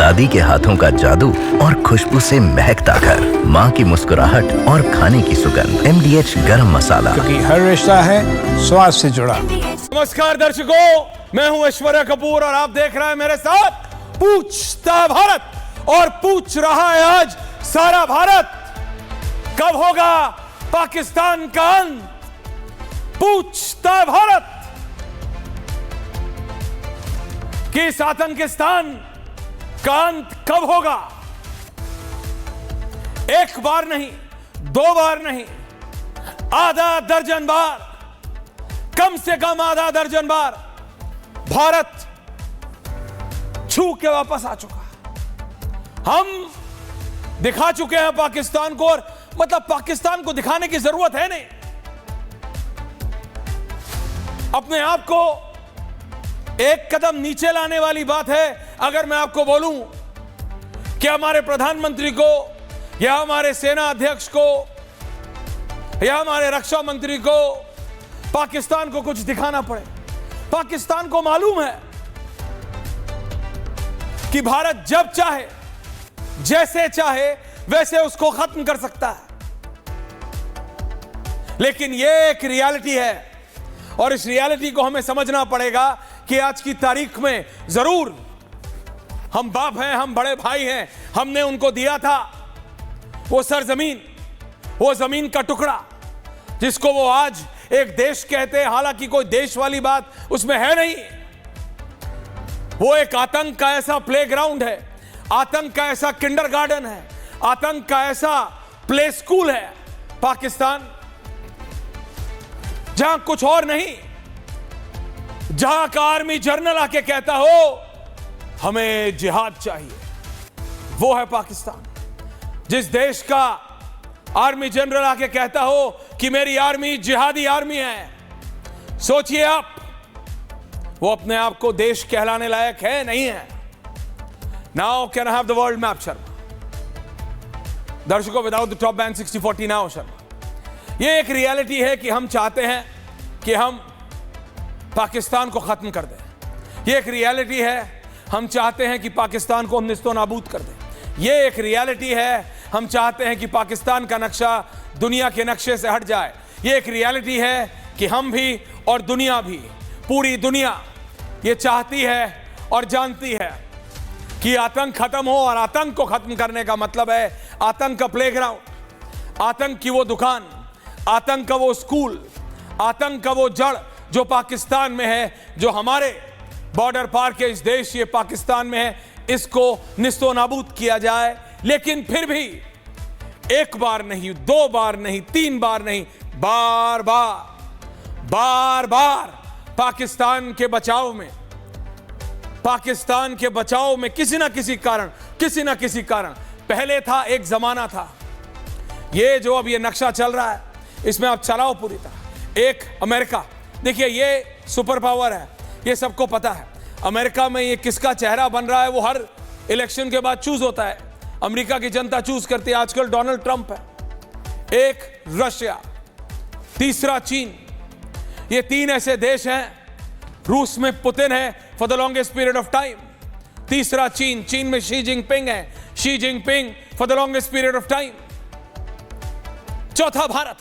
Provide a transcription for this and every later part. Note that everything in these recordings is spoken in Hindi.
दादी के हाथों का जादू और खुशबू से महकता घर, माँ की मुस्कुराहट और खाने की सुगंध। MDH गरम मसाला, क्योंकि हर रिश्ता है स्वाद से जुड़ा। नमस्कार दर्शकों, मैं हूं ऐश्वर्या कपूर और आप देख रहे हैं मेरे साथ पूछता भारत। और पूछ रहा है आज सारा भारत, कब होगा पाकिस्तान का अंत? पूछता भारत कि इस आतंकिस्तान का अंत कब होगा? एक बार नहीं, दो बार नहीं, आधा दर्जन बार, कम से कम आधा दर्जन बार भारत छू के वापस आ चुका। हम दिखा चुके हैं पाकिस्तान को, और मतलब पाकिस्तान को दिखाने की जरूरत है नहीं। अपने आप को एक कदम नीचे लाने वाली बात है अगर मैं आपको बोलूं कि हमारे प्रधानमंत्री को या हमारे सेना अध्यक्ष को या हमारे रक्षा मंत्री को पाकिस्तान को कुछ दिखाना पड़े। पाकिस्तान को मालूम है कि भारत जब चाहे, जैसे चाहे वैसे उसको खत्म कर सकता है। लेकिन यह एक रियलिटी है और इस रियलिटी को हमें समझना पड़ेगा कि आज की तारीख में जरूर हम बाप हैं, हम बड़े भाई हैं, हमने उनको दिया था वो सरजमीन, वो जमीन का टुकड़ा जिसको वो आज एक देश कहते हैं। हालांकि कोई देश वाली बात उसमें है नहीं। वो एक आतंक का ऐसा प्लेग्राउंड है, आतंक का ऐसा किंडरगार्टन है, आतंक का ऐसा प्ले स्कूल है पाकिस्तान, जहां कुछ और नहीं, जहां का आर्मी जनरल आके कहता हो हमें जिहाद चाहिए, वो है पाकिस्तान। जिस देश का आर्मी जनरल आके कहता हो कि मेरी आर्मी जिहादी आर्मी है, सोचिए आप, वो अपने आप को देश कहलाने लायक है, नहीं है। Now can I have the world map Sharma? दर्शकों, without the top band 60-40 now Sharma. ये एक रियलिटी है कि हम चाहते हैं कि हम पाकिस्तान को खत्म कर दें। ये एक रियलिटी है, हम चाहते हैं कि पाकिस्तान को हम निस्तो नाबूद कर दें। ये एक रियलिटी है, हम चाहते हैं कि पाकिस्तान का नक्शा दुनिया के नक्शे से हट जाए। ये एक रियलिटी है कि हम भी और दुनिया भी, पूरी दुनिया ये चाहती है और जानती है कि आतंक खत्म हो। और आतंक को खत्म करने का मतलब है आतंक का प्लेग्राउंड, आतंक की वो दुकान, आतंक का वो स्कूल, आतंक का वो जड़ जो पाकिस्तान में है, जो हमारे बॉर्डर पार के इस देश ये पाकिस्तान में है, इसको निस्तो नाबूद किया जाए। लेकिन फिर भी एक बार नहीं, दो बार नहीं, तीन बार नहीं, बार बार पाकिस्तान के बचाव में किसी ना किसी कारण, पहले था एक जमाना था, ये जो अब ये नक्शा चल रहा है इसमें आप चलाओ पूरी तरह। एक अमेरिका, देखिए ये सुपर पावर है, ये सबको पता है। अमेरिका में ये किसका चेहरा बन रहा है वो हर इलेक्शन के बाद चूज होता है। अमेरिका की जनता चूज करती है। आजकल डोनाल्ड ट्रंप है, एक रशिया, तीसरा चीन। ये तीन ऐसे देश हैं। रूस में पुतिन है for the longest period of time. तीसरा चीन, चीन में शी जिनपिंग है, Xi Jinping for the longest period of time. चौथा भारत।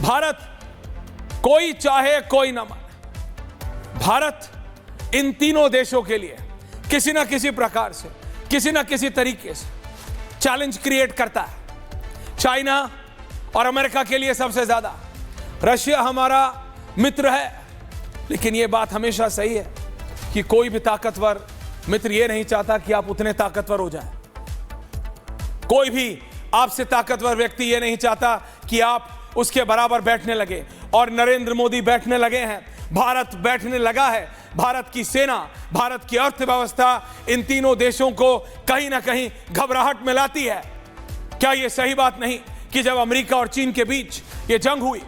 भारत कोई चाहे कोई ना माने, भारत इन तीनों देशों के लिए किसी ना किसी प्रकार से, किसी ना किसी तरीके से चैलेंज क्रिएट करता है। चाइना और अमेरिका के लिए सबसे ज्यादा। रशिया हमारा मित्र है, लेकिन यह बात हमेशा सही है कि कोई भी ताकतवर मित्र यह नहीं चाहता कि आप उतने ताकतवर हो जाएं। कोई भी आपसे ताकतवर व्यक्ति यह नहीं चाहता कि आप उसके बराबर बैठने लगे। और नरेंद्र मोदी बैठने लगे हैं, भारत बैठने लगा है। भारत की सेना, भारत की अर्थव्यवस्था इन तीनों देशों को कहीं ना कहीं घबराहट में लाती है। क्या यह सही बात नहीं कि जब अमेरिका और चीन के बीच यह जंग हुई,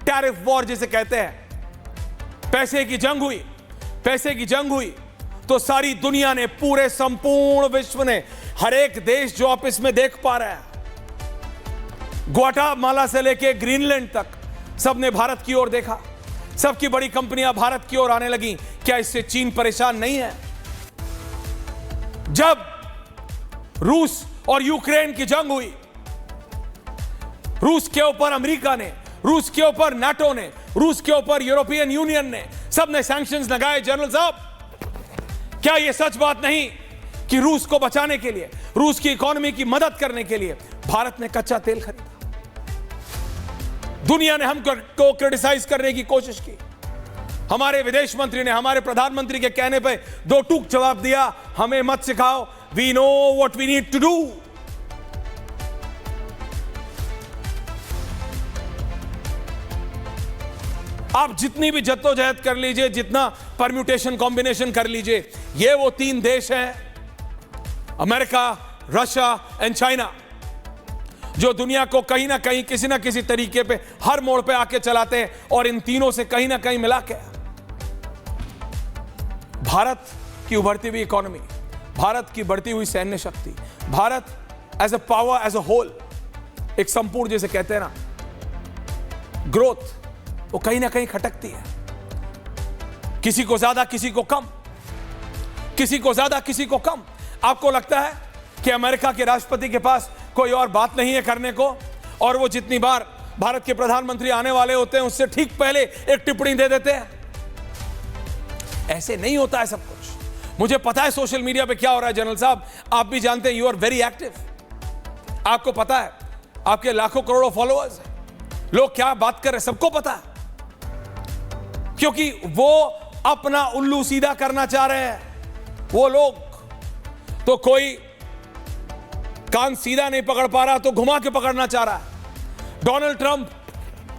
टैरिफ वॉर जिसे कहते हैं, पैसे की जंग हुई, तो सारी दुनिया ने, पूरे संपूर्ण विश्व ने, हर एक देश जो आप इसमें देख पा रहे हैं, ग्वाटेमाला से लेके ग्रीनलैंड तक, सबने भारत की ओर देखा। सबकी बड़ी कंपनियां भारत की ओर आने लगी। क्या इससे चीन परेशान नहीं है? जब रूस और यूक्रेन की जंग हुई, रूस के ऊपर अमेरिका ने, रूस के ऊपर नाटो ने, रूस के ऊपर यूरोपियन यूनियन ने, सबने सैंक्शंस लगाए। जनरल साहब, क्या यह सच बात नहीं कि रूस को बचाने के लिए, रूस की इकोनॉमी की मदद करने के लिए भारत ने कच्चा तेल खरीदा? दुनिया ने हमको क्रिटिसाइज करने की कोशिश की, हमारे विदेश मंत्री ने हमारे प्रधानमंत्री के कहने पे दो टूक जवाब दिया, हमें मत सिखाओ, we know what we need to do. आप जितनी भी जद्दोजहद कर लीजिए, जितना परम्यूटेशन कॉम्बिनेशन कर लीजिए, ये वो तीन देश हैं, अमेरिका, रशिया एंड चाइना, जो दुनिया को कहीं ना कहीं किसी ना किसी तरीके पे हर मोड़ पे आके चलाते हैं, और इन तीनों से कहीं ना कहीं मिला के भारत की उभरती हुई इकोनॉमी, भारत की बढ़ती हुई सैन्य शक्ति, Bharat as a power, as a whole, एक संपूर्ण जिसे कहते हैं ना ग्रोथ, वो कहीं ना कहीं खटकती है। किसी को ज्यादा, किसी को कम, किसी को ज्यादा, किसी को कम। आपको लगता है कि अमेरिका के राष्ट्रपति के पास कोई और बात नहीं है करने को, और वो जितनी बार भारत के प्रधानमंत्री आने वाले होते हैं उससे ठीक पहले एक टिप्पणी दे देते हैं? ऐसे नहीं होता है सब कुछ। मुझे पता है सोशल मीडिया पे क्या हो रहा है जनरल साहब, आप भी जानते हैं, यू आर वेरी एक्टिव। आपको पता है आपके लाखों करोड़ों फॉलोअर्स हैं, लोग क्या बात कर रहे हैं सबको पता है, क्योंकि वो अपना उल्लू सीधा करना चाह रहे हैं। वो लोग तो कोई कान सीधा नहीं पकड़ पा रहा तो घुमा के पकड़ना चाह रहा है। डोनाल्ड ट्रंप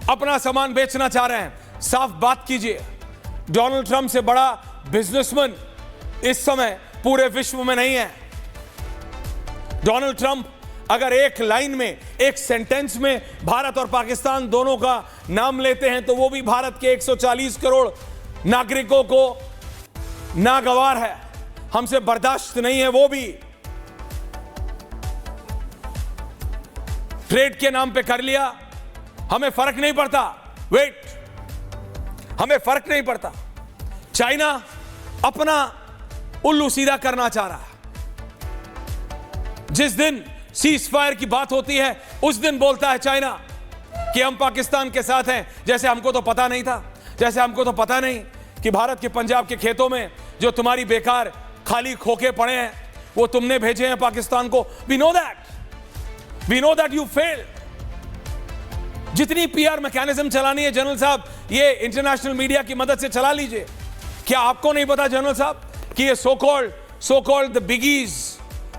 अपना सामान बेचना चाह रहे हैं, साफ बात कीजिए, डोनाल्ड ट्रंप से बड़ा बिजनेसमैन इस समय पूरे विश्व में नहीं है। डोनाल्ड ट्रंप अगर एक लाइन में, एक सेंटेंस में भारत और पाकिस्तान दोनों का नाम लेते हैं तो वो भी भारत के 140 करोड़ नागरिकों को नागवार है, हमसे बर्दाश्त नहीं है। वो भी ट्रेड के नाम पे कर लिया, हमें फर्क नहीं पड़ता। वेट, हमें फर्क नहीं पड़ता। चाइना अपना उल्लू सीधा करना चाह रहा है। जिस दिन सीज फायर की बात होती है उस दिन बोलता है चाइना कि हम पाकिस्तान के साथ हैं, जैसे हमको तो पता नहीं था, जैसे हमको तो पता नहीं कि भारत के पंजाब के खेतों में जो तुम्हारी बेकार खाली खोखे पड़े हैं वो तुमने भेजे हैं पाकिस्तान को। We know that you fail. जितनी पीआर मैकेनिज्म चलानी है जनरल साहब, ये इंटरनेशनल मीडिया की मदद से चला लीजिए। क्या आपको नहीं पता जनरल साहब कि ये so called the बिगीज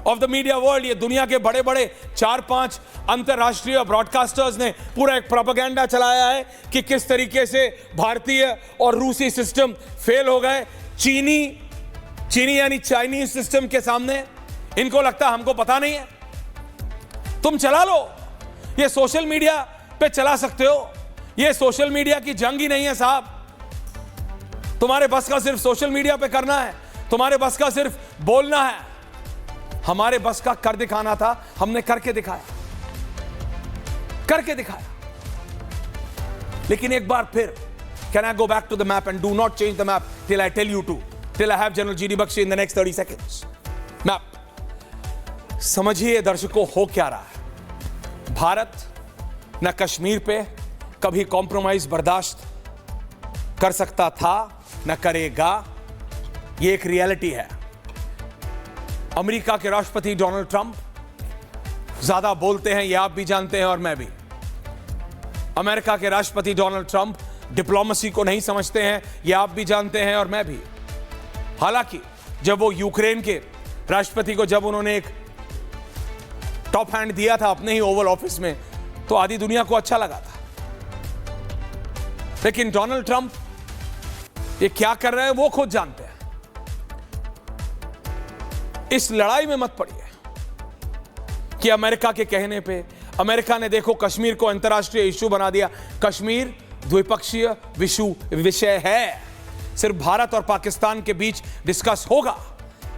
of the media world, ये दुनिया के बड़े बड़े 4-5 अंतरराष्ट्रीय ब्रॉडकास्टर्स ने पूरा एक प्रोपेगेंडा चलाया है कि किस तरीके से भारतीय और रूसी सिस्टम फेल हो गए चीनी यानी चाइनीज सिस्टम के सामने। इनको लगता है हमको पता नहीं है। तुम चला लो, ये सोशल मीडिया पे चला सकते हो, ये सोशल मीडिया की जंग ही नहीं है साहब। तुम्हारे बस का सिर्फ सोशल मीडिया पे करना है, तुम्हारे बस का सिर्फ बोलना है। हमारे बस का कर दिखाना था, हमने करके दिखाया। लेकिन एक बार फिर, can I go back to the map and do not change the map till I tell you to, till I have general GD Bakhshi in the next 30 seconds. Map समझिए दर्शकों, हो क्या रहा है। भारत न कश्मीर पे कभी कॉम्प्रोमाइज बर्दाश्त कर सकता था, न करेगा। ये एक रियलिटी है। अमेरिका के राष्ट्रपति डोनाल्ड ट्रंप ज्यादा बोलते हैं, ये आप भी जानते हैं और मैं भी। अमेरिका के राष्ट्रपति डोनाल्ड ट्रंप डिप्लोमेसी को नहीं समझते हैं, ये आप भी जानते हैं और मैं भी। हालांकि जब वो यूक्रेन के राष्ट्रपति को जब उन्होंने एक टॉप हैंड दिया था अपने ही ओवल ऑफिस में, तो आधी दुनिया को अच्छा लगा था। लेकिन डोनाल्ड ट्रंप ये क्या कर रहे हैं वो खुद जानते हैं। इस लड़ाई में मत पड़िए कि अमेरिका के कहने पे, अमेरिका ने देखो कश्मीर को अंतर्राष्ट्रीय इश्यू बना दिया। कश्मीर द्विपक्षीय विषय है, सिर्फ भारत और पाकिस्तान के बीच डिस्कस होगा,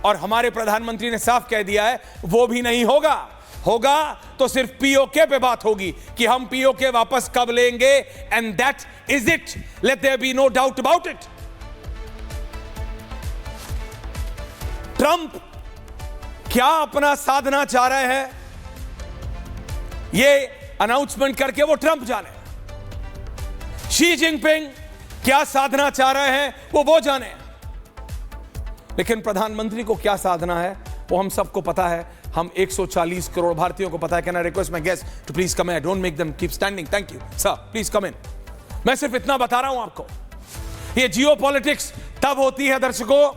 और हमारे प्रधानमंत्री ने साफ कह दिया है वो भी नहीं होगा। होगा तो सिर्फ पीओके पे बात होगी कि हम पीओके वापस कब लेंगे, and that is it, let there be no doubt about it. Trump क्या अपना साधना चाह रहे हैं, ये अनाउंसमेंट करके वो ट्रंप जाने। शी जिनपिंग क्या साधना चाह रहे हैं वो जाने। लेकिन प्रधानमंत्री को क्या साधना है वो हम सबको पता है, हम 140 करोड़ भारतीयों को पता है। Can I request my guest to please come in, don't make them keep standing, thank you sir, please come in. मैं सिर्फ इतना बता रहा हूं आपको, ये जियोपॉलिटिक्स तब होती है दर्शकों,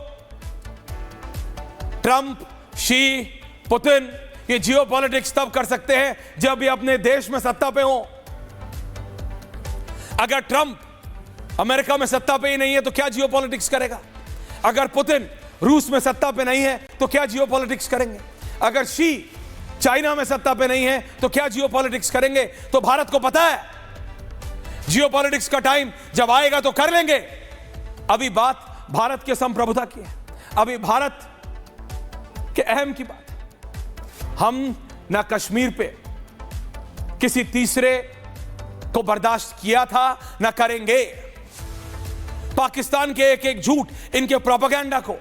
ट्रंप, शी, पुतिन ये जियोपॉलिटिक्स तब कर सकते हैं जब ये अपने देश में सत्ता पे हो। अगर ट्रंप अमेरिका में सत्ता पे ही नहीं है तो क्या जियोपॉलिटिक्स करेगा? अगर पुतिन रूस में सत्ता पे नहीं है तो क्या जियोपॉलिटिक्स करेंगे? अगर शी चाइना में सत्ता पे नहीं है तो क्या जियोपॉलिटिक्स करेंगे? तो भारत को पता है जियोपॉलिटिक्स का टाइम जब आएगा तो कर लेंगे। अभी बात भारत के संप्रभुता की है, अभी भारत के अहम की बात है। हम ना कश्मीर पे किसी तीसरे को बर्दाश्त किया था, ना करेंगे। पाकिस्तान के एक एक झूठ, इनके प्रोपेगेंडा को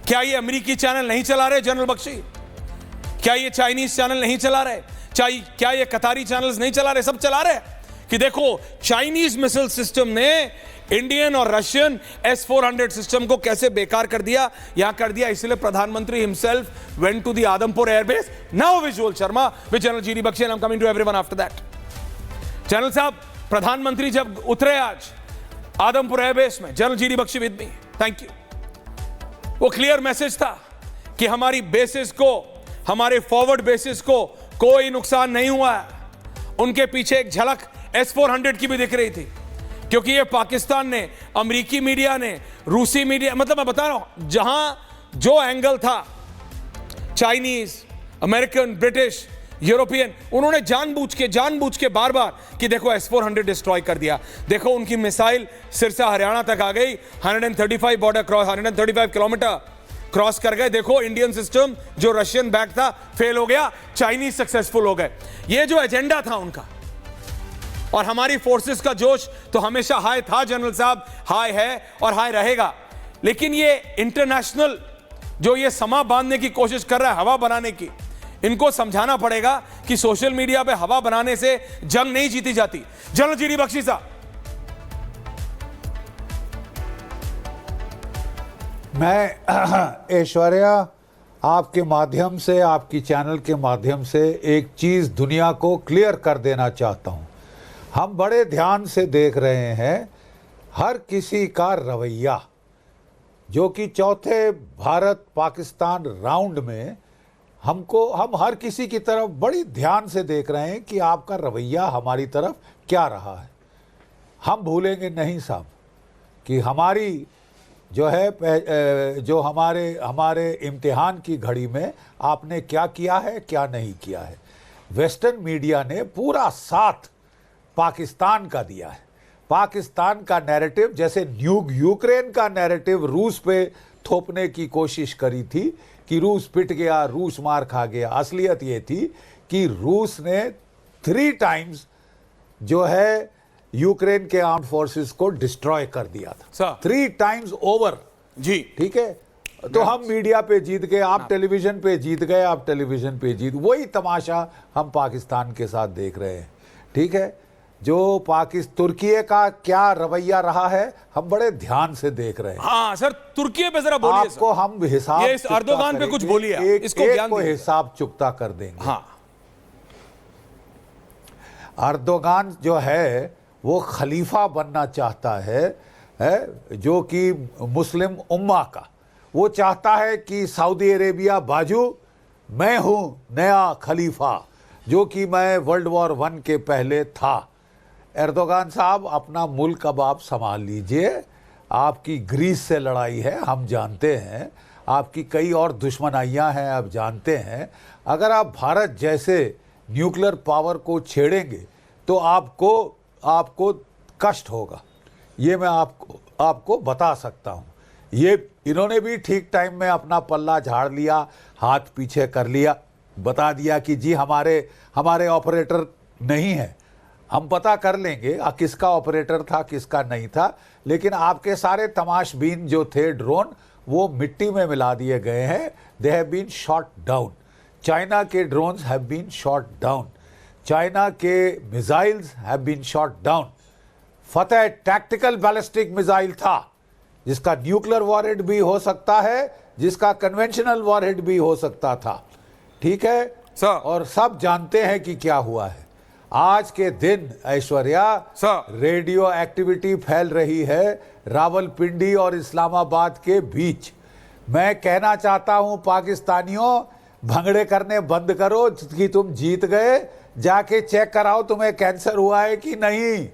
क्या ये अमेरिकी चैनल नहीं चला रहे जनरल बख्शी? क्या ये चाइनीज चैनल नहीं चला रहे? क्या ये कतारी चैनल्स नहीं चला रहे? सब चला रहे कि देखो चाइनीज मिसाइल सिस्टम ने इंडियन और रशियन S-400 सिस्टम को कैसे बेकार कर दिया, यहां कर दिया। इसलिए प्रधानमंत्री himself went to the Adampur airbase. Now visual Sharma with general GD Bakhshi, I am coming to everyone after that. General साहब, प्रधानमंत्री जब उतरे आज आदमपुर एयरबेस में, general GD Bakhshi with me, thank you. वो क्लियर मैसेज था कि हमारी बेसिस को, हमारे फॉरवर्ड बेसिस को कोई नुकसान नहीं हुआ है। उनके पीछे एक झलक S-400 की भी दिख रही थी, क्योंकि ये पाकिस्तान ने, अमेरिकी मीडिया ने, रूसी मीडिया, मतलब मैं बता रहा हूं जहां जो एंगल था, चाइनीज, अमेरिकन, ब्रिटिश, यूरोपियन, उन्होंने जानबूझ के बार बार कि देखो S-400 डिस्ट्रॉय कर दिया, देखो उनकी मिसाइल सिरसा हरियाणा तक आ गई, 135 बॉर्डर क्रॉस, 135 किलोमीटर क्रॉस कर गए। देखो इंडियन सिस्टम जो रशियन बैक था फेल हो गया, चाइनीज सक्सेसफुल हो गए। ये जो एजेंडा था उनका, और हमारी फोर्सेस का जोश तो हमेशा हाई था जनरल साहब, हाई है और हाई रहेगा। लेकिन ये इंटरनेशनल जो ये समा बांधने की कोशिश कर रहा है, हवा बनाने की, इनको समझाना पड़ेगा कि सोशल मीडिया पे हवा बनाने से जंग नहीं जीती जाती। जनरल जीडी बख्शी साहब, मैं ऐश्वर्या आपके माध्यम से, आपकी चैनल के माध्यम से एक चीज दुनिया को क्लियर कर देना चाहता हूं। हम बड़े ध्यान से देख रहे हैं हर किसी का रवैया, जो कि चौथे भारत पाकिस्तान राउंड में हम हर किसी की तरफ बड़ी ध्यान से देख रहे हैं कि आपका रवैया हमारी तरफ क्या रहा है। हम भूलेंगे नहीं साहब कि हमारी जो है, जो हमारे इम्तिहान की घड़ी में आपने क्या किया है, क्या नहीं किया है। वेस्टर्न मीडिया ने पूरा साथ पाकिस्तान का दिया है। पाकिस्तान का नैरेटिव, जैसे यूक्रेन का नैरेटिव रूस पे थोपने की कोशिश करी थी कि रूस पिट गया, रूस मार खा गया। असलियत ये थी कि रूस ने 3 टाइम्स जो है यूक्रेन के आर्म्ड फोर्सेस को डिस्ट्रॉय कर दिया था, 3 टाइम्स ओवर जी, ठीक है। तो हम मीडिया पे जीत गए, आप टेलीविजन पे जीत गए, आप टेलीविजन पे जीत। वही तमाशा हम पाकिस्तान के साथ देख रहे हैं, ठीक है। जो तुर्की का क्या रवैया रहा है, हम बड़े ध्यान से देख रहे हैं। हाँ सर, तुर्की पे जरा बोलिए। आपको हम हिसाब, ये इस अर्दोगान पे कुछ बोलिए, इसको एक को हिसाब चुकता कर देंगे। हाँ, अर्दोगान जो है वो खलीफा बनना चाहता है, जो कि मुस्लिम उम्मा का। वो चाहता है कि सऊदी अरेबिया बाजू, मैं हूं नया खलीफा, जो कि मैं वर्ल्ड वॉर 1 के पहले था। एर्दोगान साहब, अपना मुल्क अब आप संभाल लीजिए। आपकी ग्रीस से लड़ाई है, हम जानते हैं। आपकी कई और दुश्मनाइयां हैं, आप जानते हैं। अगर आप भारत जैसे न्यूक्लियर पावर को छेड़ेंगे तो आपको कष्ट होगा। ये मैं आपको बता सकता हूँ। ये इन्होंने भी ठीक टाइम में अपना पल्ला झाड़ लिया, हाथ पीछे कर लिया, बता दिया कि जी हमारे ऑपरेटर नहीं है। हम पता कर लेंगे किसका ऑपरेटर था, किसका नहीं था। लेकिन आपके सारे तमाशबीन जो थे ड्रोन, वो मिट्टी में मिला दिए गए हैं। They have been shot down. China के drones have been shot down. China के missiles have been shot down. Fateh tactical ballistic missile था, जिसका न्यूक्लियर वॉरहेड भी हो सकता है, जिसका कन्वेंशनल वॉरहेड भी हो सकता था। ठीक है सर। और सब जानते हैं कि क्या हुआ है। आज के दिन ऐश्वर्या, सर, रेडियो एक्टिविटी फैल रही है रावलपिंडी और इस्लामाबाद के बीच। मैं कहना चाहता हूं पाकिस्तानियों, भंगड़े करने बंद करो कि तुम जीत गए। जाके चेक कराओ तुम्हें कैंसर हुआ है कि नहीं,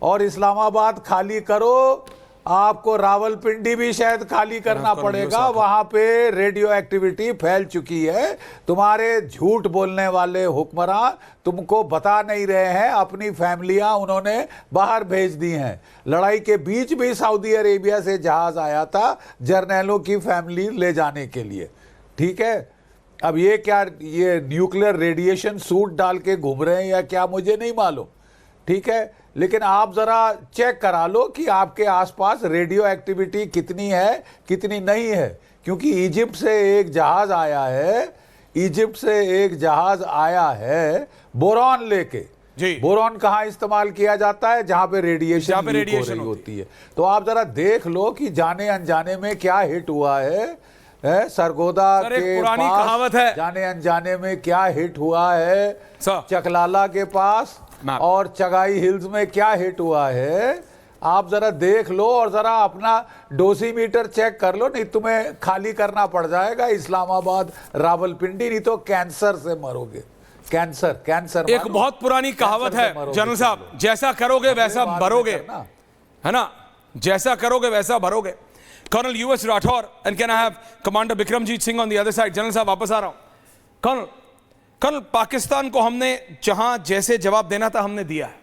और इस्लामाबाद खाली करो। आपको रावलपिंडी भी शायद खाली करना पड़ेगा, वहां पे रेडियो एक्टिविटी फैल चुकी है। तुम्हारे झूठ बोलने वाले हुक्मरान तुमको बता नहीं रहे हैं, अपनी फैमिलियां उन्होंने बाहर भेज दी हैं। लड़ाई के बीच भी सऊदी अरेबिया से जहाज आया था जर्नैलों की फैमिली ले जाने के लिए। ठीक है, अब ये क्या, ये न्यूक्लियर रेडिएशन सूट डाल के घूम रहे हैं या क्या, मुझे नहीं मालूम। ठीक है, लेकिन आप जरा चेक करा लो कि आपके आसपास रेडियो एक्टिविटी कितनी है कितनी नहीं है, क्योंकि इजिप्ट से एक जहाज आया है, इजिप्ट से एक जहाज आया है बोरॉन लेके। जी। बोरॉन कहाँ इस्तेमाल किया जाता है? जहां पे रेडिएशन लीक हो रही होती है। तो आप जरा देख लो कि जाने अनजाने में क्या हिट हुआ है। सरगोदा के पुरानी पास कहावत है, जाने अनजाने में क्या हिट हुआ है, सर। चकलाला के पास और चगाई हिल्स में क्या हिट हुआ है। आप जरा देख लो और जरा अपना डोसीमीटर चेक कर लो, नहीं तुम्हें खाली करना पड़ जाएगा इस्लामाबाद रावलपिंडी, नहीं तो कैंसर से मरोगे। कैंसर एक बहुत पुरानी कहावत है जनरल साहब, जैसा करोगे वैसा भरोगे, है ना, जैसा करोगे वैसा भरोगे। Colonel US Rathore, and can I have commander Bikramjit Singh on the other side. General साहब वापस आ रहा हूं। कर्नल, पाकिस्तान को हमने जहां जैसे जवाब देना था हमने दिया है।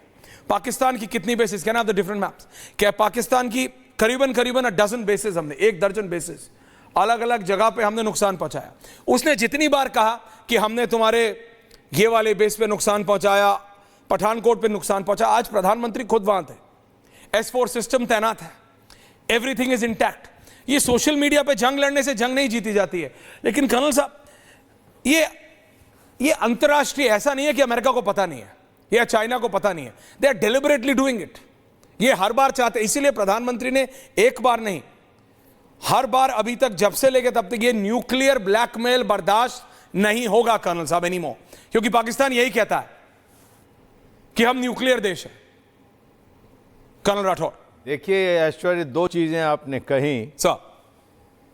पाकिस्तान की कितनी basis, can I have the different maps? क्या पाकिस्तान की करीबन a dozen बेसिस, हमने 1 दर्जन बेसिस अलग अलग जगह पे हमने नुकसान पहुंचाया। उसने जितनी बार कहा कि हमने तुम्हारे ये वाले बेस पे नुकसान पहुंचाया, पठानकोट पे नुकसान पहुंचाया, आज प्रधानमंत्री खुद वहां थे, S4 सिस्टम तैनात है, एवरीथिंग इज इंटैक्ट। ये सोशल मीडिया पे जंग लड़ने से जंग नहीं जीती जाती है। लेकिन कर्नल साहब, ये अंतरराष्ट्रीय, ऐसा नहीं है कि अमेरिका को पता नहीं है या चाइना को पता नहीं है, they are deliberately doing it. ये हर बार चाहते, इसीलिए प्रधानमंत्री ने एक बार नहीं, हर बार अभी तक जब से लेकर तब तक, ये न्यूक्लियर ब्लैकमेल बर्दाश्त नहीं होगा कर्नल साहब एनीमोर, क्योंकि पाकिस्तान यही कहता है कि हम न्यूक्लियर देश है। कर्नल राठौर, देखिए ऐश्वर्य, 2 चीजें आपने कही सर।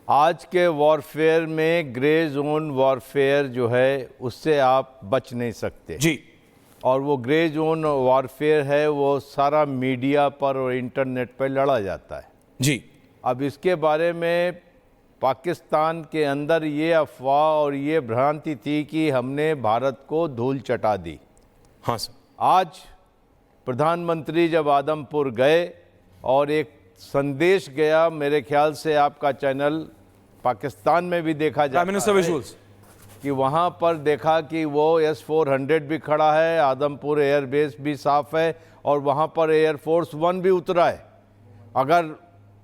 आज के वॉरफेयर में ग्रे जोन वॉरफेयर जो है उससे आप बच नहीं सकते जी। और वो ग्रे जोन वॉरफेयर है, वो सारा मीडिया पर और इंटरनेट पर लड़ा जाता है जी। अब इसके बारे में पाकिस्तान के अंदर ये अफवाह और ये भ्रांति थी कि हमने भारत को धूल चटा दी। हाँ सर। आज प्रधानमंत्री जब आदमपुर गए और एक संदेश गया, मेरे ख्याल से आपका चैनल पाकिस्तान में भी देखा जाता है कि वहाँ पर देखा कि वो S-400 भी खड़ा है, आदमपुर एयरबेस भी साफ है और वहाँ पर एयरफोर्स 1 भी उतरा है।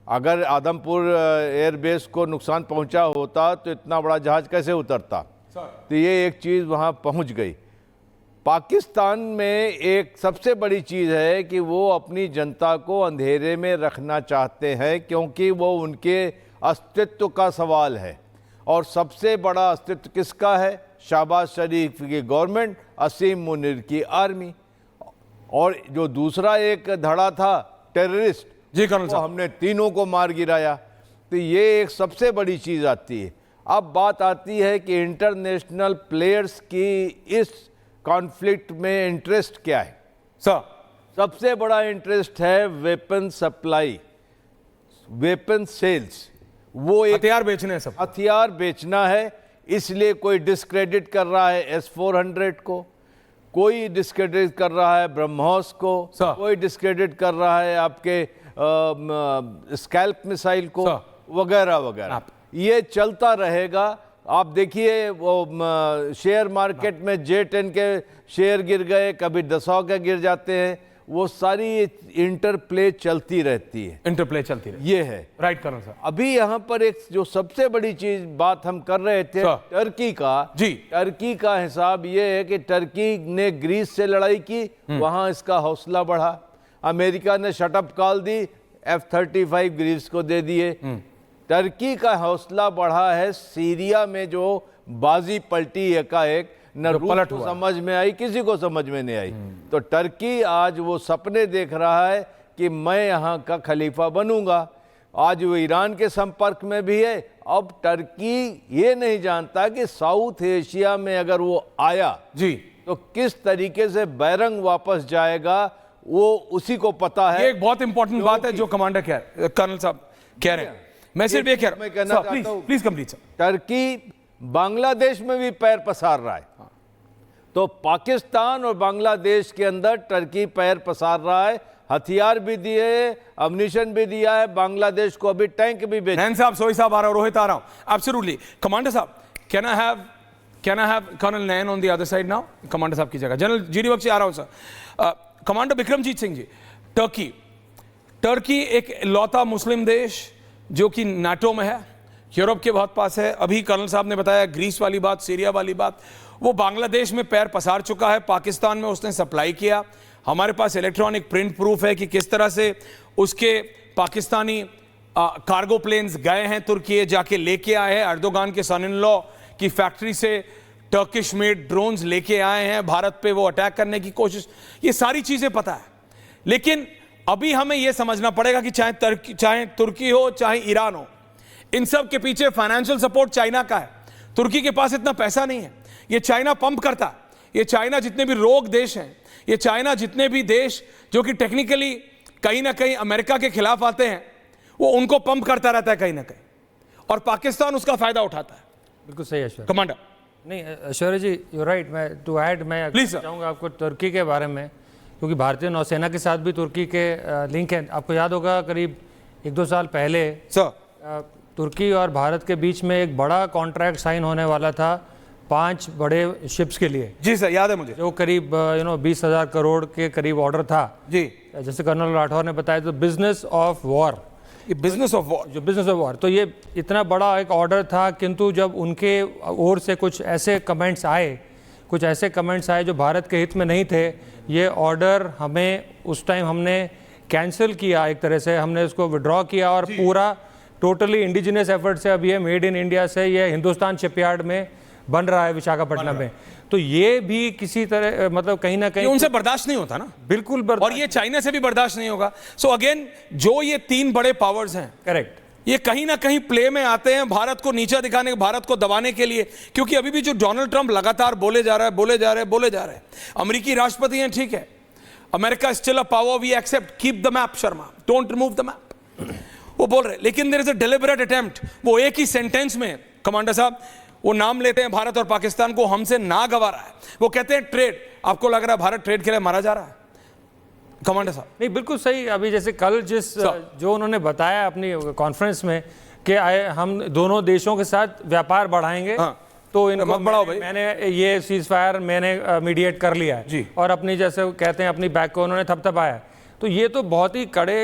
अगर आदमपुर एयरबेस को नुकसान पहुँचा होता तो इतना बड़ा जहाज कैसे उतरता? तो ये एक चीज़ वहाँ पहुँच गई। पाकिस्तान में एक सबसे बड़ी चीज़ है कि वो अपनी जनता को अंधेरे में रखना चाहते हैं, क्योंकि वो उनके अस्तित्व का सवाल है। और सबसे बड़ा अस्तित्व किसका है? शहबाज शरीफ की गवर्नमेंट, असीम मुनीर की आर्मी, और जो दूसरा एक धड़ा था टेररिस्ट, जी कर्नल साहब, हमने तीनों को मार गिराया। तो ये एक सबसे बड़ी चीज़ आती है। अब बात आती है कि इंटरनेशनल प्लेयर्स की इस कॉन्फ्लिक्ट में इंटरेस्ट क्या है? सर, सबसे बड़ा इंटरेस्ट है वेपन सप्लाई, वेपन सेल्स। वो एक हथियार बेचने, सब हथियार बेचना है। इसलिए कोई डिस्क्रेडिट कर रहा है S-400 को, कोई डिस्क्रेडिट कर रहा है ब्रह्मोस को, कोई डिस्क्रेडिट कर रहा है आपके स्कैल्प मिसाइल को, वगैरह वगैरह। ये चलता रहेगा। आप देखिए वो शेयर मार्केट में J-10 के शेयर गिर गए, कभी Dassault के गिर जाते हैं। वो सारी इंटरप्ले चलती रहती है, इंटरप्ले चलती रही। ये है। राइट कर्नल साहब। अभी यहाँ पर एक जो सबसे बड़ी चीज बात हम कर रहे थे सर। टर्की का, जी। टर्की का हिसाब ये है कि टर्की ने ग्रीस से लड़ाई की, वहां इसका हौसला बढ़ा। अमेरिका ने शटअप कॉल दी, F-35 ग्रीस को दे दिए। टर्की का हौसला बढ़ा है सीरिया में, जो बाजी पलटी एकाएक, न रूस पलट को हुआ। समझ में आई, किसी को समझ में नहीं आई। तो टर्की आज वो सपने देख रहा है कि मैं यहाँ का खलीफा बनूंगा। आज वो ईरान के संपर्क में भी है। अब टर्की ये नहीं जानता कि साउथ एशिया में अगर वो आया जी, तो किस तरीके से बैरंग वापस जाएगा, वो उसी को पता है। ये एक बहुत इंपॉर्टेंट बात है जो कमांडर कर्नल साहब कह रहे हैं। मैं सिर्फ ये कह रहा मैं कहना हूं, चाहता हूं, please complete sir. Turkey Bangladesh में भी पैर पसार रहा है। तो पाकिस्तान और बांग्लादेश के अंदर टर्की पैर पसार रहा है, हथियार भी दिए, अम्यूनिशन भी दिया है, बांग्लादेश को अभी टैंक भी भेजा। नैन साहब, सोई साहब आ रहा हूं, रोहित आ रहा हूं। एब्सोल्युटली कमांडर साहब, can I have colonel Nain on the other side now? Commander साहब की जगह जनरल जीडी बख्शी आ रहा हूं sir. Commander Bikramjit Singh ji, Turkey एक लौता मुस्लिम देश जो कि नाटो में है, यूरोप के बहुत पास है। अभी कर्नल साहब ने बताया ग्रीस वाली बात, सीरिया वाली बात, वो बांग्लादेश में पैर पसार चुका है, पाकिस्तान में उसने सप्लाई किया। हमारे पास इलेक्ट्रॉनिक प्रिंट प्रूफ है कि किस तरह से उसके पाकिस्तानी कार्गो प्लेन्स गए हैं तुर्की, जाके लेके आए हैं। अर्दोगान के सन इन लॉ की फैक्ट्री से टर्किश मेड ड्रोन्स लेके आए हैं, भारत पे वो अटैक करने की कोशिश, ये सारी चीजें पता है। लेकिन अभी हमें यह समझना पड़ेगा कि चाहे तुर्की हो चाहे ईरान हो, इन सब के पीछे फाइनेंशियल सपोर्ट चाइना का है। तुर्की के पास इतना पैसा नहीं है, ये चाइना पंप करता है। ये चाइना जितने भी रोग देश हैं, ये चाइना जितने भी देश जो कि टेक्निकली कहीं ना कहीं अमेरिका के खिलाफ आते हैं, वो उनको पंप करता रहता है कहीं ना कहीं, और पाकिस्तान उसका फायदा उठाता है। बिल्कुल सही ऐश्वर्य। कमांडर नहीं ऐश्वर्य जी, यू राइट। मैं टू ऐड, मैं Please, sir. चाहूँगा आपको तुर्की के बारे में, क्योंकि भारतीय नौसेना के साथ भी तुर्की के लिंक हैं। आपको याद होगा करीब 1-2 साल पहले सर, तुर्की और भारत के बीच में एक बड़ा कॉन्ट्रैक्ट साइन होने वाला था 5 बड़े शिप्स के लिए, जी सर, याद है मुझे। जो करीब 20,000 करोड़ के करीब ऑर्डर था। जी, जैसे कर्नल राठौर ने बताया, तो बिजनेस ऑफ वॉर, ये बिजनेस ऑफ वॉर, जो बिजनेस ऑफ वॉर, तो ये इतना बड़ा एक ऑर्डर था। किंतु जब उनके ओर से कुछ ऐसे कमेंट्स आए जो भारत के हित में नहीं थे, ये ऑर्डर हमें उस टाइम हमने कैंसिल किया, एक तरह से हमने उसको विड्रॉ किया, और पूरा टोटली इंडिजिनस एफर्ट से अब ये मेड इन इंडिया से ये हिंदुस्तान शिपयार्ड में बन रहा है, विशाखापट्टनम में। तो ये भी किसी तरह मतलब कहीं ना कहीं उनसे बर्दाश्त नहीं होता ना, बिल्कुल और ये चाइना से भी बर्दाश्त नहीं होगा। सो अगेन, जो ये 3 बड़े पावर्स हैं, करेक्ट, ये कहीं ना कहीं प्ले में आते हैं भारत को नीचा दिखाने, भारत को दबाने के लिए। क्योंकि अभी भी जो डोनाल्ड ट्रंप लगातार बोले जा रहा है, अमेरिकी राष्ट्रपति हैं, ठीक है, America still a power, we accept, keep the map Sharma, don't remove the map, वो बोल रहे। लेकिन there is a deliberate attempt, वो एक ही सेंटेंस में कमांडर साहब वो नाम लेते हैं भारत और पाकिस्तान को, हमसे ना गवारा है। वो कहते हैं ट्रेड, आपको लग रहा है भारत ट्रेड के लिए मारा जा रहा है? कमांडर साहब नहीं, बिल्कुल सही। अभी जैसे कल जो उन्होंने बताया अपनी कॉन्फ्रेंस में कि हम दोनों देशों के साथ व्यापार बढ़ाएंगे, हाँ, तो इनको मत बढ़ाओ भाई। मैंने ये सीज फायर मैंने मीडिएट कर लिया है जी, और अपनी जैसे कहते हैं अपनी बैक को उन्होंने थपथपाया। तो ये तो बहुत ही कड़े,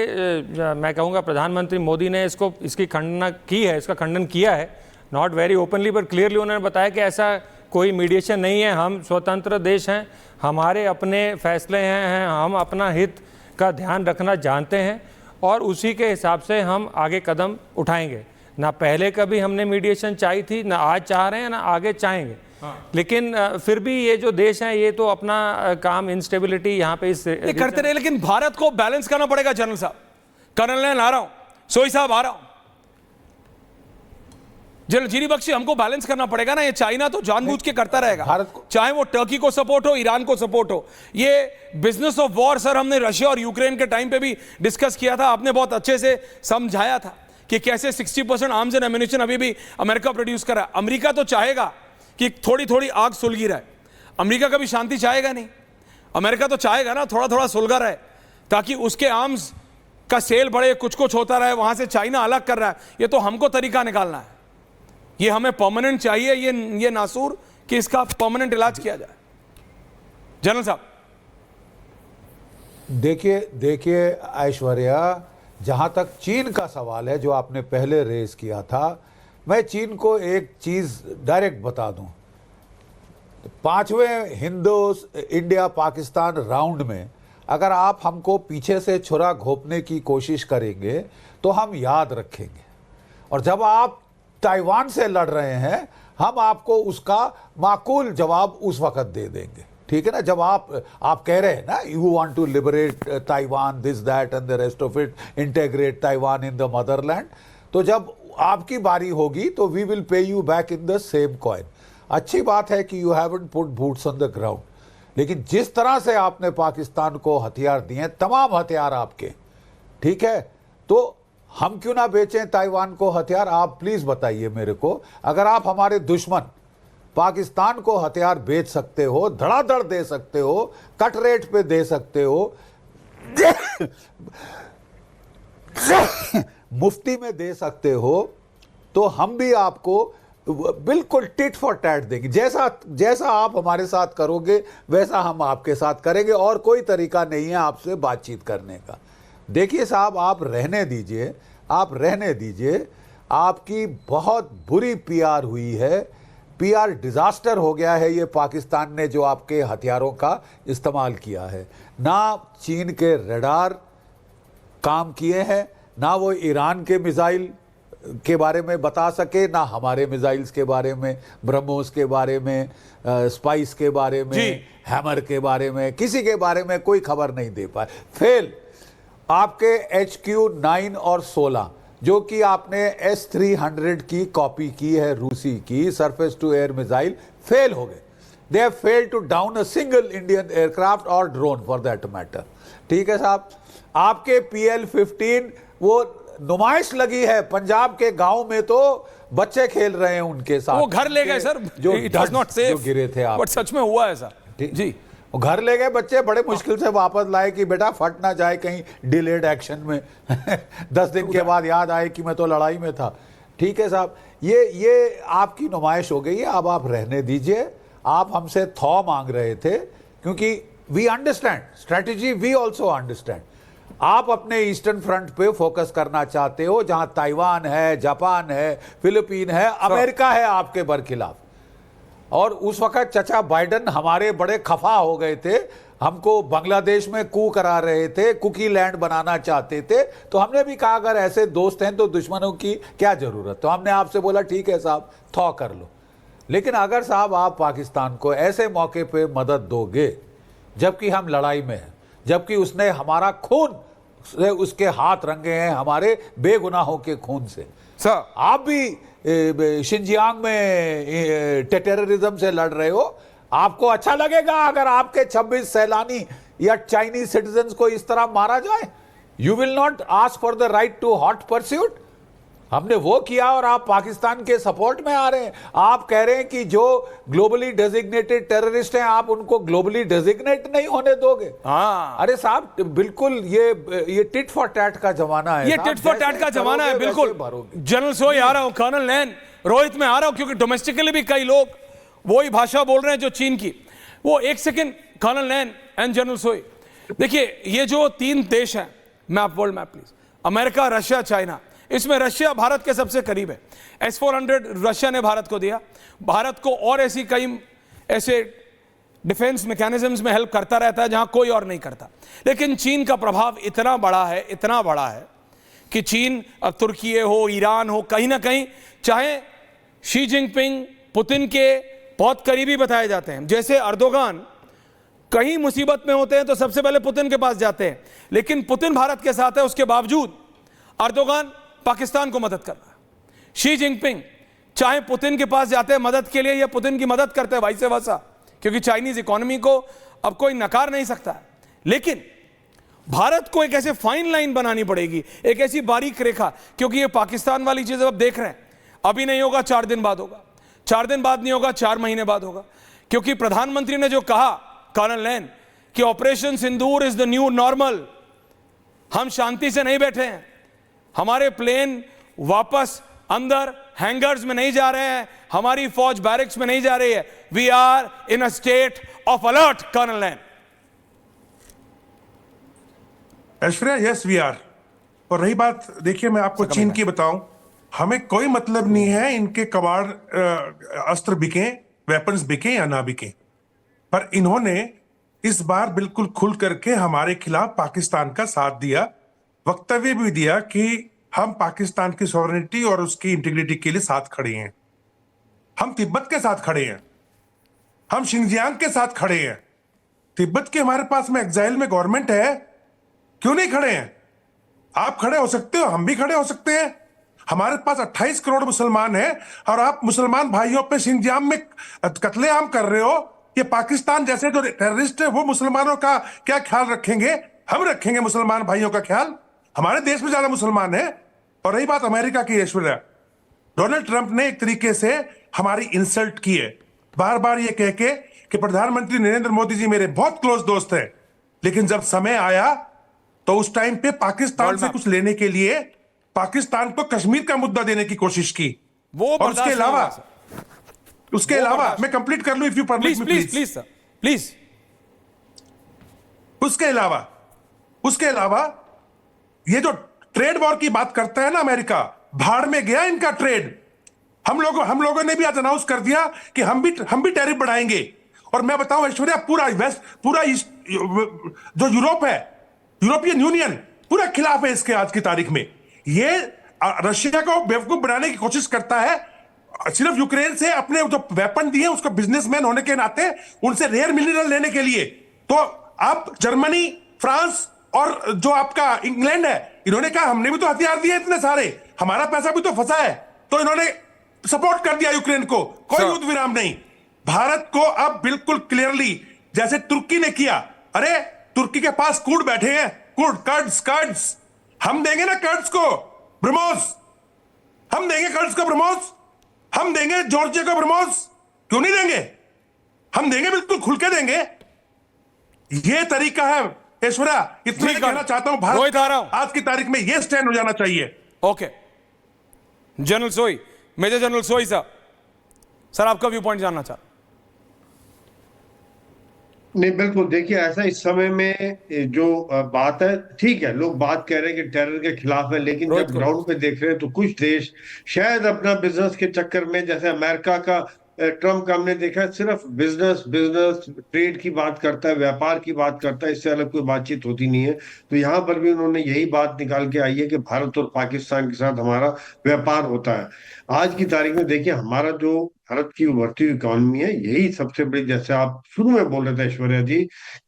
मैं कहूँगा प्रधानमंत्री मोदी ने इसकी खंडन किया है, not very openly but clearly उन्होंने बताया कि ऐसा कोई मीडिएशन नहीं है, हम स्वतंत्र देश हैं, हमारे अपने फैसले हैं, हम अपना हित का ध्यान रखना जानते हैं और उसी के हिसाब से हम आगे कदम उठाएंगे। ना पहले कभी हमने मीडिएशन चाही थी, ना आज चाह रहे हैं, ना आगे चाहेंगे। लेकिन फिर भी ये जो देश हैं ये तो अपना काम, इंस्टेबिलिटी यहाँ पे ये करते रहे। लेकिन भारत को बैलेंस करना पड़ेगा जनरल साहब। कर्नल नैन आ रहा हूं, सोई साहब आ रहा हूं, जनरल जीडी बख्शी, हमको बैलेंस करना पड़ेगा ना। ये चाइना तो जानबूझ के करता रहेगा, भारत को, चाहे वो टर्की को सपोर्ट हो, ईरान को सपोर्ट हो। ये बिजनेस ऑफ वॉर सर हमने रशिया और यूक्रेन के टाइम पे भी डिस्कस किया था, आपने बहुत अच्छे से समझाया था कि कैसे 60% आर्म्स एंड एम्यूनिशन अभी भी अमेरिका प्रोड्यूस कर रहा है। अमेरिका तो चाहेगा कि थोड़ी थोड़ी आग सुलगी रहे, अमेरिका कभी शांति चाहेगा नहीं। अमेरिका तो चाहेगा ना थोड़ा थोड़ा सुलगा रहे, ताकि उसके आर्म्स का सेल बढ़े, कुछ कुछ होता रहे। वहां से चाइना अलग कर रहा है, ये तो हमको तरीका निकालना है। ये हमें परमानेंट चाहिए, ये नासूर कि इसका परमानेंट इलाज किया जाए। जनरल साहब देखिए ऐश्वर्या, जहां तक चीन का सवाल है जो आपने पहले रेज किया था, मैं चीन को एक चीज डायरेक्ट बता दूं। 5वें इंडिया पाकिस्तान राउंड में अगर आप हमको पीछे से छुरा घोंपने की कोशिश करेंगे तो हम याद रखेंगे, और जब आप ताइवान से लड़ रहे हैं हम आपको उसका माकूल जवाब उस वक्त दे देंगे। ठीक है ना? जब आप कह रहे हैं ना, you want to liberate Taiwan, this that and the rest of it, integrate Taiwan in the motherland, तो जब आपकी बारी होगी तो we will pay you back in the same coin. अच्छी बात है कि you haven't put boots on the ground, लेकिन जिस तरह से आपने पाकिस्तान को हथियार दिए, तमाम हथियार आपके, ठीक है, तो हम क्यों ना बेचें ताइवान को हथियार? आप प्लीज बताइए मेरे को, अगर आप हमारे दुश्मन पाकिस्तान को हथियार बेच सकते हो, धड़ाधड़ दे सकते हो, कट रेट पे दे सकते हो, मुफ्ती में दे सकते हो, तो हम भी आपको बिल्कुल टिट फॉर टैट देंगे। जैसा आप हमारे साथ करोगे वैसा हम आपके साथ करेंगे, और कोई तरीका नहीं है आपसे बातचीत करने का। देखिए साहब, आप रहने दीजिए, आपकी बहुत बुरी पीआर हुई है, पीआर डिजास्टर हो गया है ये पाकिस्तान ने जो आपके हथियारों का इस्तेमाल किया है। ना चीन के रडार काम किए हैं, ना वो ईरान के मिसाइल के बारे में बता सके, ना हमारे मिसाइल्स के बारे में, ब्रह्मोस के बारे में, स्पाइस के बारे में, हैमर के बारे में, किसी के बारे में कोई खबर नहीं दे पाए। फेल आपके HQ-9 और 16 जो कि आपने S-300 की कॉपी की है रूसी की surface to air missile, fail हो गए। They have failed to down a single Indian aircraft और ड्रोन फॉर दैट मैटर। ठीक है साहब, आपके PL-15 वो नुमाइश लगी है पंजाब के गांव में, तो बच्चे खेल रहे हैं उनके साथ। वो घर ले गए सर, जो गिरे थे आप, सच में हुआ है सर जी। वो घर ले गए बच्चे, बड़े मुश्किल से वापस लाए कि बेटा फट ना जाए कहीं डिलेड एक्शन में 10 दिन के बाद याद आए कि मैं तो लड़ाई में था। ठीक है साहब, ये आपकी नुमाइश हो गई है, अब आप रहने दीजिए। आप हमसे थौ मांग रहे थे, क्योंकि we understand strategy, we also understand. आप अपने ईस्टर्न फ्रंट पे फोकस करना चाहते हो, जहां ताइवान है, जापान है, फिलीपीन है, अमेरिका है आपके बरखिलाफ। और उस वक्त चचा बाइडन हमारे बड़े खफा हो गए थे, हमको बांग्लादेश में कू करा रहे थे, कुकी लैंड बनाना चाहते थे, तो हमने भी कहा अगर ऐसे दोस्त हैं तो दुश्मनों की क्या जरूरत। तो हमने आपसे बोला ठीक है साहब, थौ कर लो। लेकिन अगर साहब आप पाकिस्तान को ऐसे मौके पे मदद दोगे जबकि हम लड़ाई में हैं, जबकि उसने हमारा खून से उसके हाथ रंगे हैं, हमारे बेगुनाहों के खून से। सर आप भी शिनजियांग में टेररिज्म से लड़ रहे हो, आपको अच्छा लगेगा अगर आपके 26 सैलानी या चाइनीज सिटीजन्स को इस तरह मारा जाए? You will not ask for the right to hot pursuit. हमने वो किया और आप पाकिस्तान के सपोर्ट में आ रहे हैं। आप कह रहे हैं कि जो ग्लोबली डेजिग्नेटेड टेररिस्ट हैं आप उनको ग्लोबली डेजिग्नेट नहीं होने दोगे। हाँ, अरे साहब बिल्कुल ये टिट फॉर टैट का जमाना है। ये टिट फॉर टैट का जमाना है, बिल्कुल। जनरल सोई आ रहा हूं, कर्नल नैन, रोहित में आ रहा हूं, क्योंकि डोमेस्टिकली भी कई लोग वही भाषा बोल रहे हैं जो चीन की। वो एक second, colonel Nain and general Soi, देखिए ये जो 3 देश हैं, map world map please, America, Russia, China, इसमें रशिया भारत के सबसे करीब है। S-400 रशिया ने भारत को दिया, भारत को और ऐसी कई ऐसे डिफेंस मैकेनिज्म्स में हेल्प करता रहता है जहां कोई और नहीं करता। लेकिन चीन का प्रभाव इतना बड़ा है कि चीन, अब तुर्की हो, ईरान हो, कहीं ना कहीं, चाहे शी जिनपिंग पुतिन के बहुत करीबी बताए जाते हैं, जैसे अर्दोगान कहीं मुसीबत में होते हैं तो सबसे पहले पुतिन के पास जाते हैं, लेकिन पुतिन भारत के साथ है, उसके बावजूद अर्दोगान पाकिस्तान को मदद कर रहा है। शी जिनपिंग चाहे पुतिन के पास जाते हैं मदद के लिए या पुतिन की मदद करते हैं, वाइस वर्सा, क्योंकि चाइनीज इकोनॉमी को अब कोई नकार नहीं सकता है। लेकिन भारत को एक ऐसे फाइन लाइन बनानी पड़ेगी, एक ऐसी बारीक रेखा, क्योंकि ये पाकिस्तान वाली चीज अब देख रहे हैं, अभी नहीं होगा 4 दिन बाद होगा, 4 दिन बाद नहीं होगा 4 महीने बाद होगा, क्योंकि प्रधानमंत्री ने जो कहा कर्नल नैन कि operation Sindoor is the new normal, हम शांति से नहीं बैठे हैं, हमारे प्लेन वापस अंदर हैंगर्स में नहीं जा रहे हैं, हमारी फौज बैरिक्स में नहीं जा रही है, we are in a state of alert. Colonel Nain, Aishwarya, yes we are. और रही बात, देखिए मैं आपको चीन की बताऊं, हमें कोई मतलब नहीं है इनके कबाड़ अस्त्र बिके, वेपन्स बिके या ना बिके, पर इन्होंने इस बार बिल्कुल खुल करके हमारे खिलाफ पाकिस्तान का साथ दिया, वक्तव्य भी दिया कि हम पाकिस्तान की सॉवरेनिटी और उसकी इंटीग्रिटी के लिए साथ खड़े हैं। हम तिब्बत के साथ खड़े हैं, हम शिंजियांग के साथ खड़े हैं। तिब्बत के हमारे पास में एग्जाइल में गवर्नमेंट है, क्यों नहीं खड़े हैं? आप खड़े हो सकते हो, हम भी खड़े हो सकते हैं। हमारे पास 28 करोड़ मुसलमान हैं और आप मुसलमान भाइयों पे शिंजियांग में कत्लेआम कर रहे हो। ये पाकिस्तान जैसे जो टेररिस्ट है वो मुसलमानों का क्या ख्याल रखेंगे? हम रखेंगे मुसलमान भाइयों का ख्याल। हमारे देश में ज्यादा मुसलमान है। और रही बात अमेरिका की, ऐश्वर्या, डोनाल्ड ट्रंप ने एक तरीके से हमारी इंसल्ट की है, बार बार ये कह के कि प्रधानमंत्री नरेंद्र मोदी जी मेरे बहुत क्लोज दोस्त हैं, लेकिन जब समय आया तो उस टाइम पे पाकिस्तान से कुछ लेने के लिए पाकिस्तान को कश्मीर का मुद्दा देने की कोशिश की। वो और उसके अलावा मैं कंप्लीट कर लूं, if you permit me please sir, please. उसके अलावा ये जो ट्रेड वॉर की बात करता है ना अमेरिका, भाड़ में गया इनका ट्रेड। हम लोगों ने भी आज अनाउंस कर दिया कि हम भी टैरिफ बढ़ाएंगे। और मैं बताऊं ऐश्वर्या, पूरा जो यूरोप है, यूरोपियन यूनियन पूरा खिलाफ है इसके आज की तारीख में। ये रशिया को बेवकूफ बनाने की कोशिश करता है, सिर्फ यूक्रेन से अपने जो वेपन दिए उसको बिजनेसमैन होने के नाते उनसे रेयर मिनरल लेने के लिए। तो आप जर्मनी, फ्रांस और जो आपका इंग्लैंड है, इन्होंने कहा हमने भी तो हथियार दिए इतने सारे, हमारा पैसा भी तो फंसा है, तो इन्होंने सपोर्ट कर दिया यूक्रेन को। कोई युद्ध विराम नहीं। भारत को अब बिल्कुल क्लियरली, जैसे तुर्की ने किया, अरे तुर्की के पास कुर्ड बैठे हैं, कर्ड्स, हम देंगे ना कर्ड्स को ब्रह्मोस, हम देंगे कर्ड्स को ब्रह्मोस, हम देंगे जॉर्जिया को ब्रह्मोस, क्यों नहीं देंगे? हम देंगे, बिल्कुल खुल के देंगे। ये तरीका है ऐश्वर्या। इतना कहना चाहता हूं, भारत आज की तारीख में ये स्टैंड हो जाना चाहिए। ओके, जनरल सोई, मेजर जनरल सोई साहब, सर आपका व्यू पॉइंट जानना चाहता। नहीं, बिल्कुल, देखिए ऐसा इस समय में जो बात है, ठीक है, लोग बात कह रहे हैं कि टेरर के खिलाफ है, लेकिन जब ग्राउंड पे देख रहे हैं तो कुछ देश शायद अपना बिजनेस के चक्कर में, जैसे अमेरिका का ट्रम्प का हमने देखा है, सिर्फ बिजनेस ट्रेड की बात करता है, व्यापार की बात करता है, इससे अलग कोई बातचीत होती नहीं है। तो यहाँ पर भी उन्होंने यही बात निकाल के आई है कि भारत और पाकिस्तान के साथ हमारा व्यापार होता है। आज की तारीख में देखिए, हमारा जो भारत की उभरती हुई इकोनॉमी है, यही सबसे बड़ी, जैसे आप शुरू में बोल रहे थे ऐश्वर्या जी,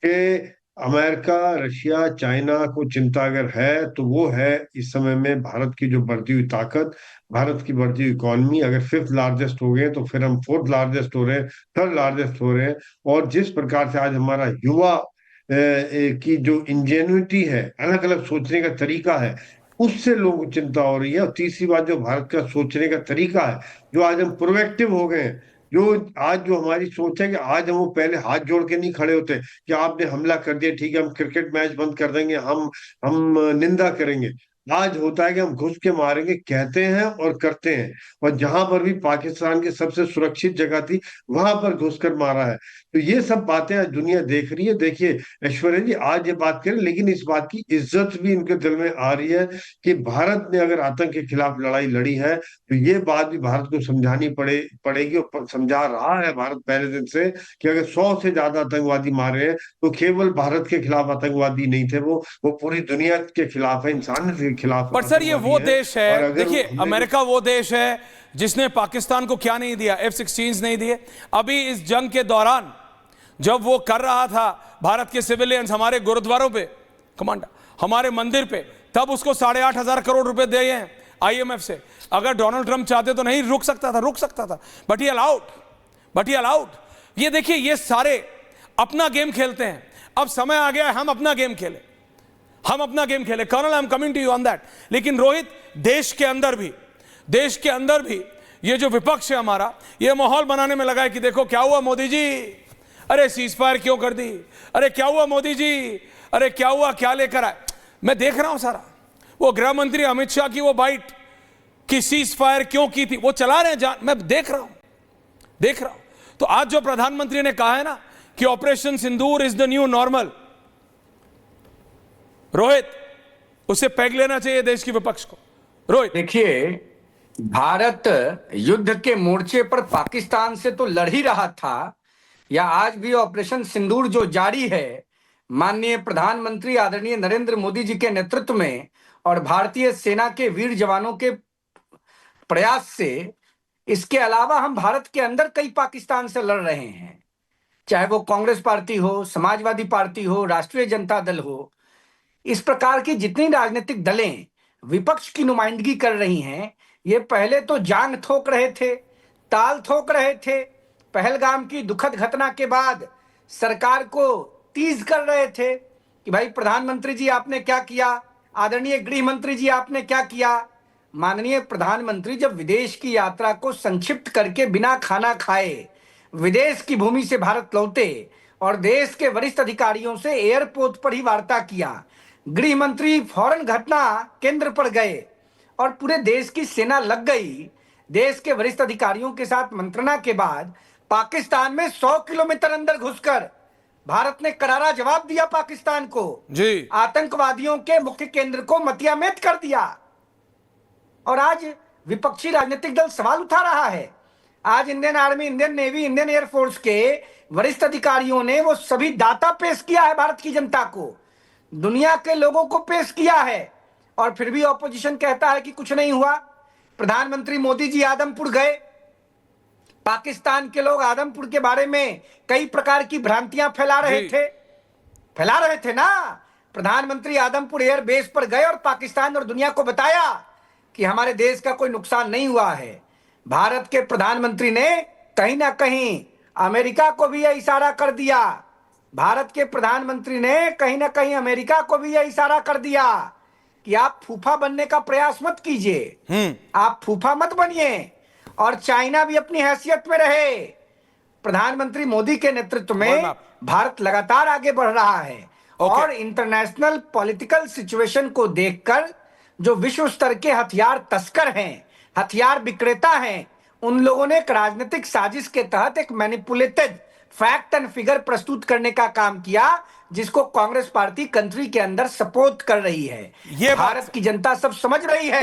कि अमेरिका, रशिया, चाइना को चिंता अगर है तो वो है इस समय में भारत की जो बढ़ती हुई ताकत, भारत की बढ़ती हुई इकोनॉमी। अगर 5th लार्जेस्ट हो गए तो फिर हम 4th लार्जेस्ट हो रहे हैं, 3rd लार्जेस्ट हो रहे हैं। और जिस प्रकार से आज हमारा युवा की जो इंजेन्युइटी है, अलग अलग सोचने का तरीका है, उससे लोगों को चिंता हो रही है। और तीसरी बात, जो भारत का सोचने का तरीका है, जो आज हम प्रोएक्टिव हो गए हैं, जो हमारी सोच है कि आज हम वो पहले हाथ जोड़ के नहीं खड़े होते कि आपने हमला कर दिया, ठीक है हम क्रिकेट मैच बंद कर देंगे, हम निंदा करेंगे। आज होता है कि हम घुस के मारेंगे, कहते हैं और करते हैं। और जहां पर भी पाकिस्तान की सबसे सुरक्षित जगह थी, वहां पर घुसकर मारा है। तो ये सब बातें आज दुनिया देख रही है। देखिए ऐश्वर्या जी, आज ये बात करें, लेकिन इस बात की इज्जत भी इनके दिल में आ रही है कि भारत ने अगर आतंक के खिलाफ लड़ाई लड़ी है, तो ये बात भी भारत को समझानी पड़ेगी। और समझा रहा है भारत पहले दिन से कि अगर 100 से ज्यादा आतंकवादी मारे हैं तो केवल भारत के खिलाफ आतंकवादी नहीं थे, वो पूरी दुनिया के खिलाफ है, इंसानियत के खिलाफ। पर सर ये वो देश है, देखिए अमेरिका वो देश है जिसने पाकिस्तान को क्या नहीं दिया, F-16 नहीं दिए। अभी इस जंग के दौरान जब वो कर रहा था, भारत के सिविलियंस हमारे गुरुद्वारों पे, कमांडर हमारे मंदिर पे, तब उसको 8,500 करोड़ रुपए दिए हैं IMF से। अगर डोनाल्ड ट्रंप चाहते तो नहीं रुक सकता था, बट ही अलाउड। ये देखिए, ये सारे अपना गेम खेलते हैं। अब समय आ गया है हम अपना गेम खेलें। Colonel, I am coming to you on that. लेकिन रोहित, देश के अंदर भी ये जो विपक्ष है हमारा, ये माहौल बनाने में लगा है कि देखो क्या हुआ मोदी जी, अरे सीज फायर क्यों कर दी, अरे क्या हुआ मोदी जी, अरे क्या हुआ, क्या लेकर आए। मैं देख रहा हूं सारा वो गृह मंत्री अमित शाह की वो बाइट कि सीज फायर क्यों की थी, वो चला रहे हैं, मैं देख रहा हूं। तो आज जो प्रधानमंत्री ने कहा है ना कि operation Sindoor is the new normal, Rohit, उससे पैग लेना चाहिए देश की विपक्ष को। रोहित, देखिए, भारत युद्ध के मोर्चे पर पाकिस्तान से तो लड़ ही रहा था, या आज भी ऑपरेशन सिंदूर जो जारी है, माननीय प्रधानमंत्री आदरणीय नरेंद्र मोदी जी के नेतृत्व में और भारतीय सेना के वीर जवानों के प्रयास से, इसके अलावा हम भारत के अंदर कई पाकिस्तान से लड़ रहे हैं, चाहे वो कांग्रेस पार्टी हो, समाजवादी पार्टी हो, राष्ट्रीय जनता दल हो। इस प्रकार की जितनी राजनीतिक दलें विपक्ष की नुमाइंदगी कर रही हैं, ये पहले तो जांग थोक रहे थे, ताल ठोक रहे थे, पहलगाम की दुखद घटना के बाद सरकार को टीज कर रहे थे कि भाई प्रधानमंत्री जी आपने क्या किया, आदरणीय गृह मंत्री जी आपने क्या किया। माननीय प्रधानमंत्री जब विदेश की यात्रा को संक्षिप्त करके बिना खाना खाए विदेश की भूमि से भारत लौटे और देश के वरिष्ठ अधिकारियों से एयरपोर्ट पर ही वार्ता किया, गृह मंत्री फौरन घटना केंद्र पर गए और पूरे देश की सेना लग गई। देश के वरिष्ठ अधिकारियों के साथ मंत्रणा के बाद पाकिस्तान में 100 किलोमीटर अंदर घुसकर भारत ने करारा जवाब दिया पाकिस्तान को जी, आतंकवादियों के मुख्य केंद्र को मतियामेत कर दिया। और आज विपक्षी राजनीतिक दल सवाल उठा रहा है। आज Indian army, Indian navy, Indian air force के वरिष्ठ अधिकारियों ने वो सभी डाटा पेश किया है भारत की जनता को, दुनिया के लोगों को पेश किया है, और फिर भी ऑपोजिशन कहता है कि कुछ नहीं हुआ। प्रधानमंत्री मोदी जी आदमपुर गए, पाकिस्तान के लोग आदमपुर के बारे में कई प्रकार की भ्रांतियां फैला रहे थे ना। प्रधानमंत्री आदमपुर एयर बेस पर गए और पाकिस्तान और दुनिया को बताया कि हमारे देश का कोई नुकसान नहीं हुआ है। भारत के प्रधानमंत्री ने कहीं ना कहीं अमेरिका को भी यह इशारा कर दिया, भारत के प्रधानमंत्री ने कहीं ना कहीं अमेरिका को भी यह इशारा कर दिया कि आप फूफा बनने का प्रयास मत कीजिए, आप फूफा मत बनिए, और चाइना भी अपनी हैसियत में रहे। प्रधानमंत्री मोदी के नेतृत्व में भारत लगातार आगे बढ़ रहा है और इंटरनेशनल पॉलिटिकल सिचुएशन को देखकर जो विश्व स्तर के हथियार तस्कर हैं, हथियार विक्रेता हैं, उन लोगों ने एक राजनीतिक साजिश के तहत एक मैनिपुलेटेड फैक्ट एंड फिगर प्रस्तुत करने का काम किया, जिसको कांग्रेस पार्टी कंट्री के अंदर सपोर्ट कर रही है। ये भारत की जनता सब समझ रही है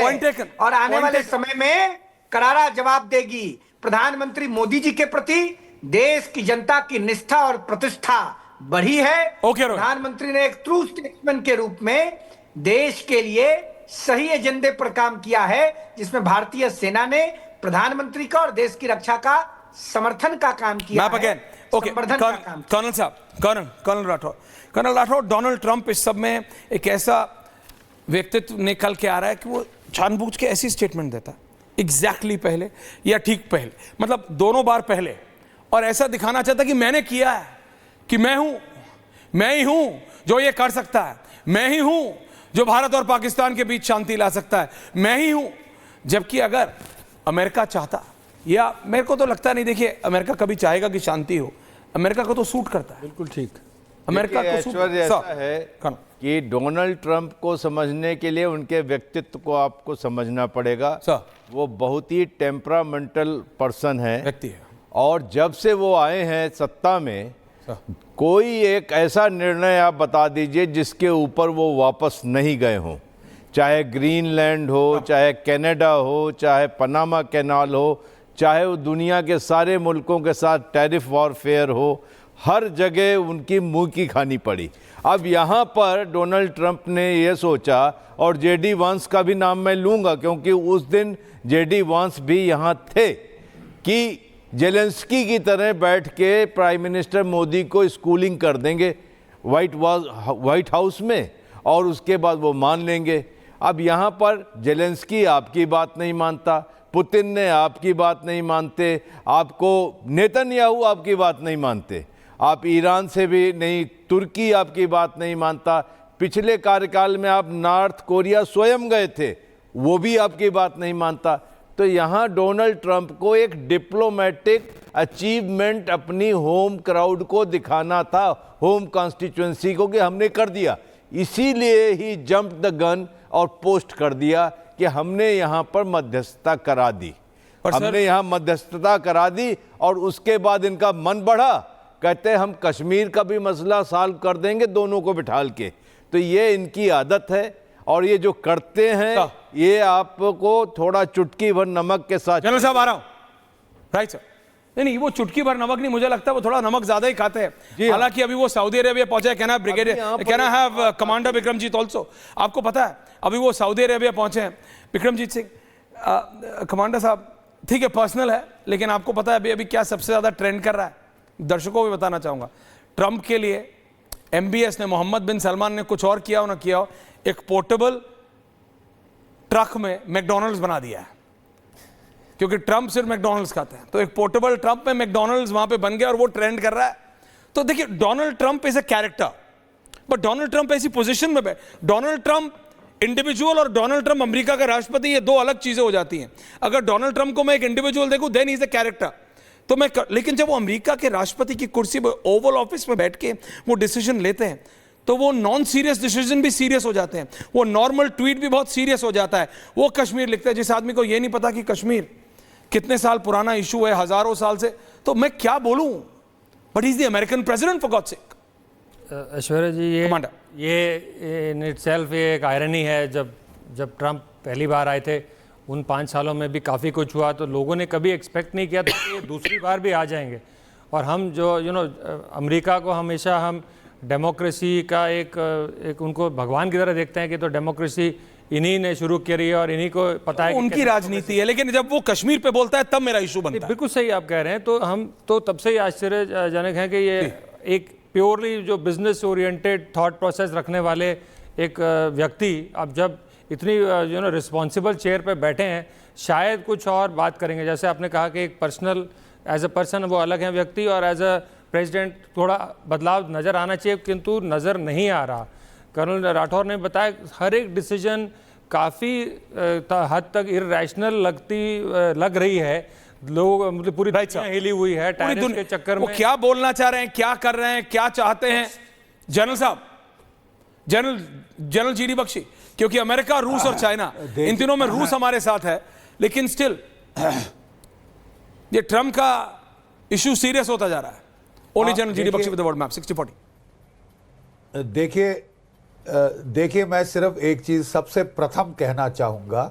और आने वाले समय में करारा जवाब देगी। प्रधानमंत्री मोदी जी के प्रति देश की जनता की निष्ठा और प्रतिष्ठा बढ़ी है। प्रधानमंत्री ने एक ट्रू स्टेट्समैन के रूप में देश के लिए सही एजेंडे पर काम किया है, जिसमें भारतीय सेना ने प्रधानमंत्री का और देश की रक्षा का समर्थन का काम किया है। कर्नल राठौर, डोनाल्ड ट्रंप इस सब में एक ऐसा व्यक्तित्व निकल के आ रहा है कि वो जानबूझ के ऐसी स्टेटमेंट देता है एग्जैक्टली पहले या ठीक पहले, मतलब दोनों बार पहले, और ऐसा दिखाना चाहता कि मैंने किया है, कि मैं ही हूं जो ये कर सकता है, मैं ही हूं जो भारत और पाकिस्तान के बीच शांति ला सकता है, मैं ही हूं। जबकि अगर अमेरिका चाहता, या मेरे को तो लगता नहीं, देखिए अमेरिका कभी चाहेगा कि शांति हो, अमेरिका को तो सूट करता है। बिल्कुल ठीक। अमेरिका को सूट ऐसा है कि डोनाल्ड ट्रंप को समझने के लिए उनके व्यक्तित्व को आपको समझना पड़ेगा। वो बहुत ही टेम्परामेंटल पर्सन है, व्यक्ति है, और जब से वो आए हैं सत्ता में, कोई एक ऐसा निर्णय आप बता दीजिए जिसके ऊपर वो वापस नहीं गए हों, चाहे ग्रीनलैंड हो, चाहे कनाडा हो, चाहे पनामा कैनाल हो, चाहे वो दुनिया के सारे मुल्कों के साथ टैरिफ वॉरफेयर हो, हर जगह उनकी मुंह की खानी पड़ी। अब यहाँ पर डोनाल्ड ट्रंप ने ये सोचा, और जेडी वांस का भी नाम मैं लूँगा क्योंकि उस दिन जेडी वांस भी यहाँ थे, कि जेलेंस्की की तरह बैठ के प्राइम मिनिस्टर मोदी को स्कूलिंग कर देंगे व्हाइट हाउस में, और उसके बाद वो मान लेंगे। अब यहाँ पर जेलेंस्की आपकी बात नहीं मानता, पुतिन ने आपकी बात नहीं मानते, आपको नेतन्याहू आपकी बात नहीं मानते, आप ईरान से भी नहीं, तुर्की आपकी बात नहीं मानता, पिछले कार्यकाल में आप नॉर्थ कोरिया स्वयं गए थे, वो भी आपकी बात नहीं मानता। तो यहाँ डोनाल्ड ट्रंप को एक डिप्लोमेटिक अचीवमेंट अपनी होम क्राउड को दिखाना था, होम कॉन्स्टिट्यूएंसी को, कि हमने कर दिया। इसीलिए ही जंप द गन और पोस्ट कर दिया कि हमने यहाँ पर मध्यस्थता करा दी, हमने यहाँ मध्यस्थता करा दी, और उसके बाद इनका मन बढ़ा, कहते हैं हम कश्मीर का भी मसला सॉल्व कर देंगे दोनों को बिठाल के। तो ये इनकी आदत है और ये जो करते हैं ये आपको थोड़ा चुटकी भर नमक के साथ। जनरल साहब आ रहा हूं। Right sir. नहीं, वो चुटकी भर नमक नहीं, मुझे लगता है वो थोड़ा नमक ज्यादा ही खाते हैं। हालांकि अभी वो सऊदी अरेबिया पहुंचे। Can I brigadier, can I have commander Vikramjit also? आपको पता है अभी वो सऊदी अरेबिया पहुंचे हैं विक्रमजीत सिंह। कमांडर साहब, ठीक है पर्सनल है, लेकिन आपको पता है अभी अभी क्या सबसे ज्यादा ट्रेंड कर रहा है? दर्शकों को भी बताना चाहूंगा। ट्रंप के लिए MBS ने, मोहम्मद बिन सलमान ने कुछ और किया हो ना किया हो, एक पोर्टेबल ट्रक में मैकडॉनल्ड्स बना दिया है, क्योंकि ट्रंप सिर्फ मैकडॉनल्ड्स खाते हैं। तो एक पोर्टेबल ट्रंप में मैकडॉनल्ड्स वहां पे बन गया और वो ट्रेंड कर रहा है। तो देखिए, Donald Trump is a character, but Donald Trump ऐसी पोजीशन में डोनाल्ड ट्रंप इंडिविजुअल और डोनाल्ड ट्रंप अमेरिका का राष्ट्रपति, ये दो अलग चीजें हो जाती हैं। अगर डोनाल्ड ट्रंप को मैं एक इंडिविजुअल देखूं, देन इज अ कैरेक्टर, तो मैं लेकिन जब वो अमेरिका के राष्ट्रपति की कुर्सी पर ओवल ऑफिस में बैठ के वो डिसीजन लेते हैं, तो वो नॉन सीरियस डिसीजन भी सीरियस हो जाते हैं, वो नॉर्मल ट्वीट भी बहुत सीरियस हो जाता है। वो कश्मीर लिखते हैं, जिस आदमी को ये नहीं पता कि कश्मीर कितने साल पुराना इशू है, हजारों साल से, तो मैं क्या बोलूं? But is the American president for God sake. Aishwarya ji, ये इन इटसेल्फ ये एक आयरनी है। जब ट्रंप पहली बार आए थे, उन 5 सालों में भी काफ़ी कुछ हुआ, तो लोगों ने कभी एक्सपेक्ट नहीं किया था कि ये दूसरी बार भी आ जाएंगे। और हम जो अमेरिका को हमेशा हम डेमोक्रेसी का एक उनको भगवान की तरह देखते हैं कि तो डेमोक्रेसी इन्हीं ने शुरू करी है और इन्हीं को पता है उनकी राजनीति है। लेकिन जब वो कश्मीर पे बोलता है तब मेरा इशू बनता है। बिल्कुल सही आप कह रहे हैं। तो हम तो तब से ही आश्चर्यजनक है कि ये एक प्योरली जो बिजनेस ओरिएंटेड थॉट प्रोसेस रखने वाले एक व्यक्ति अब जब इतनी रिस्पॉन्सिबल चेयर पे बैठे हैं, शायद कुछ और बात करेंगे। जैसे आपने कहा कि एक पर्सनल एज अ पर्सन वो अलग है व्यक्ति, और एज अ प्रेसिडेंट थोड़ा बदलाव नज़र आना चाहिए, किंतु नज़र नहीं आ रहा। कर्नल राठौर ने बताया हर एक डिसीजन काफ़ी हद तक इरैशनल लग रही है। लोग मतलब पूरी दुनिया हिली हुई है टैरिफ के चक्कर में। वो क्या बोलना चाह रहे हैं, क्या कर रहे हैं, क्या चाहते हैं? जनरल साहब, जनरल GD बख्शी, क्योंकि अमेरिका, रूस और चाइना, इन तीनों में रूस हमारे साथ है, लेकिन स्टिल ये ट्रंप का इशू सीरियस होता जा रहा है। Only general GD Bakhshi with the world map 60-40। देखिए, मैं सिर्फ एक चीज सबसे प्रथम कहना चाहूंगा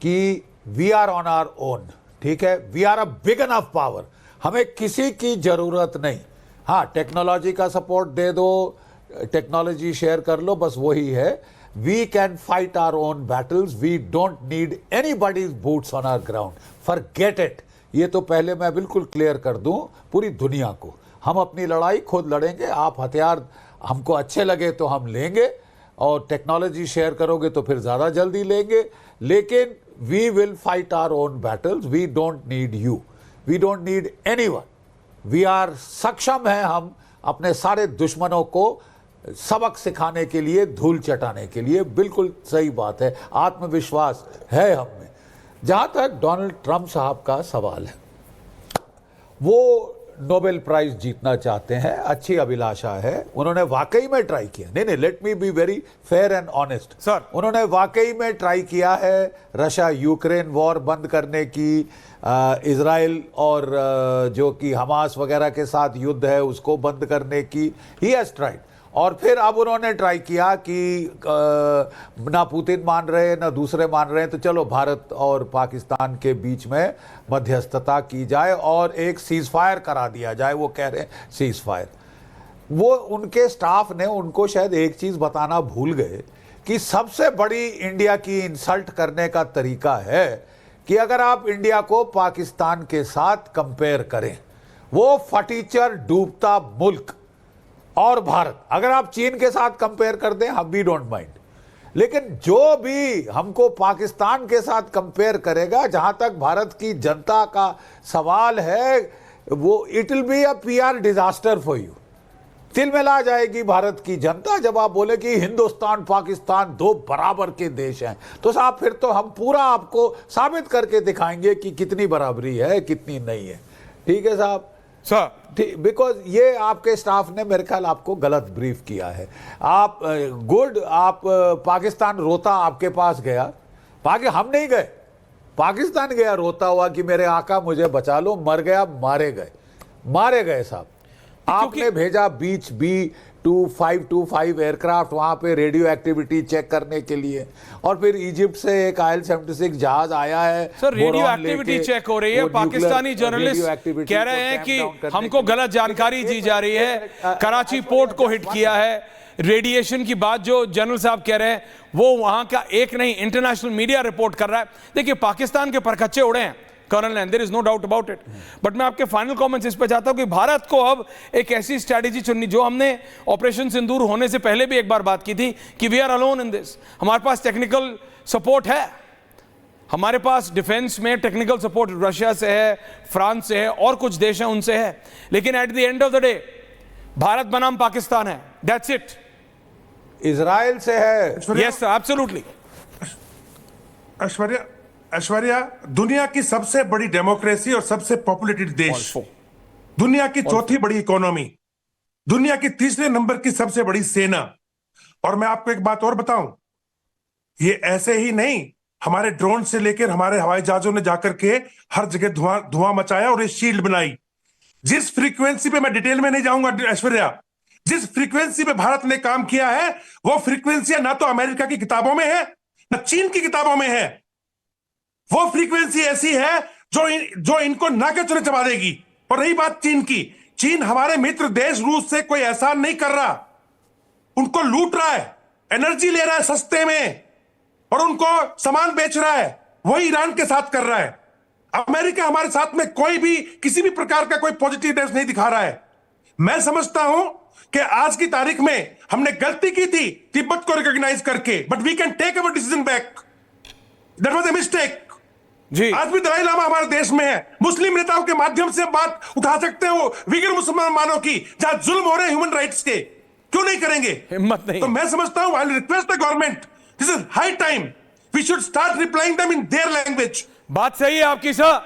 कि we are on our own, ठीक है। We are a big enough power, हमें किसी की जरूरत नहीं। हाँ, टेक्नोलॉजी का सपोर्ट दे दो, टेक्नोलॉजी शेयर कर लो, बस वही है। We can fight our own battles, we don't need anybody's boots on our ground, forget it. ये तो पहले मैं बिल्कुल क्लियर कर दूं पूरी दुनिया को, हम अपनी लड़ाई खुद लड़ेंगे। आप हथियार हमको अच्छे लगे तो हम लेंगे, और टेक्नोलॉजी शेयर करोगे तो फिर ज़्यादा जल्दी लेंगे, लेकिन we will fight our own battles. We don't need you, we don't need anyone. We are सक्षम हैं हम अपने सारे दुश्मनों को सबक सिखाने के लिए, धूल चटाने के लिए। बिल्कुल सही बात है, आत्मविश्वास है हम में। जहाँ तक डोनाल्ड ट्रंप साहब का सवाल है, वो नोबेल प्राइज जीतना चाहते हैं, अच्छी अभिलाषा है, उन्होंने वाकई में ट्राई किया। नहीं, let me be very fair and honest sir, उन्होंने वाकई में ट्राई किया है रशिया यूक्रेन वॉर बंद करने की, इजराइल और जो कि हमास वगैरह के साथ युद्ध है उसको बंद करने की। He has tried. और फिर अब उन्होंने ट्राई किया कि ना पुतिन मान रहे ना दूसरे मान रहे, तो चलो भारत और पाकिस्तान के बीच में मध्यस्थता की जाए और एक सीज फायर करा दिया जाए। वो कह रहे हैं सीज फायर। वो उनके स्टाफ ने उनको शायद एक चीज बताना भूल गए कि सबसे बड़ी इंडिया की इंसल्ट करने का तरीका है कि अगर आप इंडिया को पाकिस्तान के साथ कंपेयर करें, वो फटीचर डूबता मुल्क, और भारत अगर आप चीन के साथ कंपेयर कर दें, हम भी डोंट माइंड, लेकिन जो भी हमको पाकिस्तान के साथ कंपेयर करेगा, जहां तक भारत की जनता का सवाल है, वो it will be a PR disaster for you. तिलमिला जाएगी भारत की जनता जब आप बोले कि हिंदुस्तान पाकिस्तान दो बराबर के देश हैं। तो साहब फिर तो हम पूरा आपको साबित करके दिखाएंगे कि कितनी बराबरी है, कितनी नहीं है। ठीक है साहब सर, बिकॉज ये आपके स्टाफ ने मेरे ख्याल आपको गलत ब्रीफ किया है। आप गुड, आप पाकिस्तान रोता आपके पास गया, हम नहीं गए, पाकिस्तान गया रोता हुआ कि मेरे आका मुझे बचा लो, मर गया, मारे गए साहब। आपने भेजा बीच 525 एयरक्राफ्ट वहाँ पे रेडियो एक्टिविटी चेक करने के लिए, और फिर इजिप्ट से एक IL-76 जहाज आया है। सर रेडियो बोरॉन एक्टिविटी लेके, चेक हो रही है, वो Pakistani nuclear journalist radio activity कह रहे को हैं टैंप डाउन कि करने हमको के लिए। गलत जानकारी दी जा रही है, कराची पोर्ट को हिट किया है। रेडिएशन की बात जो जनरल साहब कह रहे हैं वो वहां का एक नहीं, इंटरनेशनल मीडिया रिपोर्ट कर रहा है। देखिए पाकिस्तान के परखच्चे उड़े हैं colonel, and there is no doubt about it, but मैं आपके फाइनल कमेंट्स इस पे चाहता हूं कि भारत को अब एक ऐसी स्ट्रैटेजी चुननी, जो हमने ऑपरेशन सिंदूर होने से पहले भी एक बार बात की थी कि we are alone in this. हमारे पास टेक्निकल सपोर्ट है, हमारे पास डिफेंस में टेक्निकल सपोर्ट रशिया से है, फ्रांस से है, और कुछ देश हैं उनसे है, लेकिन at the end of the day Bharat बनाम पाकिस्तान है, दैट्स इट। इजराइल से है। Yes absolutely. ऐश्वर्या दुनिया की सबसे बड़ी डेमोक्रेसी और सबसे पॉपुलेटेड देश, दुनिया की चौथी बड़ी इकोनॉमी, दुनिया की तीसरे नंबर की सबसे बड़ी सेना। और मैं आपको एक बात और बताऊं, ये ऐसे ही नहीं, हमारे ड्रोन से लेकर हमारे हवाई जहाजों ने जाकर के हर जगह धुआं मचाया और ये शील्ड बनाई। जिस फ्रीक्वेंसी पे, मैं डिटेल में नहीं जाऊंगा ऐश्वर्या, जिस फ्रीक्वेंसी पे भारत ने काम किया है वो फ्रीक्वेंसी ना तो अमेरिका की किताबों में है ना चीन की किताबों में है। वो फ्रीक्वेंसी ऐसी है जो इनको नाके चुने चबा देगी। और रही बात चीन की, चीन हमारे मित्र देश रूस से कोई एहसान नहीं कर रहा, उनको लूट रहा है, एनर्जी ले रहा है सस्ते में और उनको सामान बेच रहा है, वही ईरान के साथ कर रहा है। अमेरिका हमारे साथ में कोई भी किसी भी प्रकार का कोई पॉजिटिवनेस नहीं दिखा रहा है। मैं समझता हूं कि आज की तारीख में हमने गलती की थी तिब्बत को रिकॉग्नाइज करके, but we can take our decision back, that was a mistake. जी आज भी दलाई लामा हमारे देश में है, मुस्लिम नेताओं के माध्यम से बात उठा सकते हैं, वो विगर मुसलमानों की जहां जुल्म हो रहे हैं ह्यूमन राइट्स के, क्यों नहीं करेंगे? हिम्मत नहीं। तो मैं समझता हूं, I will request the government, this is high time we should start replying them in their language. बात सही है आपकी सर,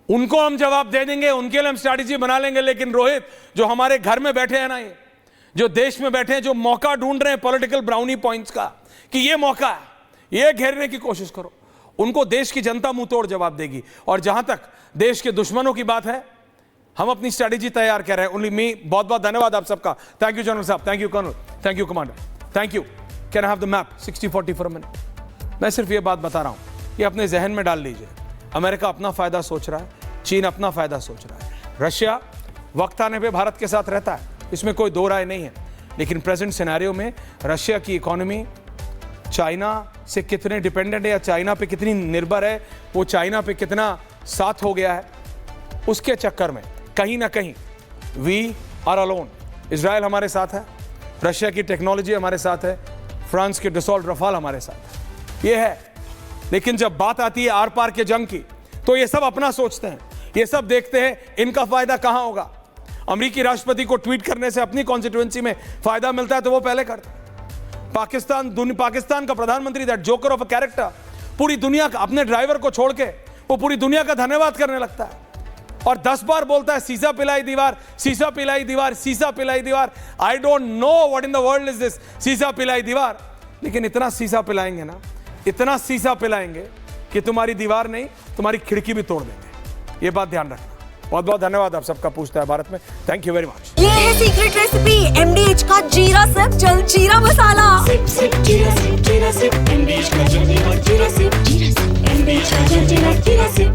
उनको हम जवाब दे देंगे, उनके लिए हम स्ट्रैटेजी बना लेंगे, लेकिन रोहित जो हमारे घर में बैठे हैं ना, ये जो देश में बैठे हैं, जो मौका ढूंढ रहे हैं पॉलिटिकल ब्राउनी पॉइंट्स का कि ये मौका है, ये घेरने की कोशिश करो, उनको देश की जनता मुंह तोड़ जवाब देगी। और जहां तक देश के दुश्मनों की बात है, हम अपनी स्ट्रैटेजी तैयार कर रहे हैं। ओनली मी, बहुत बहुत धन्यवाद आप सबका। थैंक यू जनरल साहब, thank you colonel, thank you commander, thank you. Can I have the map 60-40 for a minute? मैं सिर्फ ये बात बता रहा हूं, ये अपने जहन में डाल लीजिए, अमेरिका अपना फायदा सोच रहा है, चीन अपना फायदा सोच रहा है, रशिया वक्त आने पे भारत के साथ रहता है, इसमें कोई दो राय नहीं है, लेकिन प्रेजेंट सिनेरियो में रशिया की इकोनॉमी चाइना से कितने डिपेंडेंट है या चाइना पे कितनी निर्भर है, वो चाइना पे कितना साथ हो गया है, उसके चक्कर में कहीं ना कहीं वी आर अलोन। इजराइल हमारे साथ है, रशिया की टेक्नोलॉजी हमारे साथ है, फ्रांस के डसॉल्ट रफाल हमारे साथ है, ये है। लेकिन जब बात आती है आर पार के जंग की, तो ये सब अपना सोचते हैं, ये सब देखते हैं इनका फायदा कहां होगा। अमेरिकी राष्ट्रपति को ट्वीट करने से अपनी कॉन्स्टिट्यूएंसी में फायदा मिलता है तो वो पहले करते हैं। पाकिस्तान का प्रधानमंत्री, that joker of a character, पूरी दुनिया का, अपने ड्राइवर को छोड़ के वो पूरी दुनिया का धन्यवाद करने लगता है और 10 बार बोलता है सीसा पिलाई दीवार, सीसा पिलाई दीवार, सीसा पिलाई दीवार। I don't know what in the world is this सीसा पिलाई दीवार, लेकिन इतना सीसा पिलाएंगे ना, इतना सीसा पिलाएंगे कि तुम्हारी दीवार नहीं, तुम्हारी खिड़की भी तोड़ देंगे। ये बात ध्यान रखना। बहुत बहुत धन्यवाद आप सबका पूछता है भारत में। Thank you very much. ये है सीक्रेट रेसिपी MDH का जीरा सिप जल जीरा मसाला। सिप सिप जीरा सिप MDH का जल जीरा सिप MDH का जल जीरा सिप।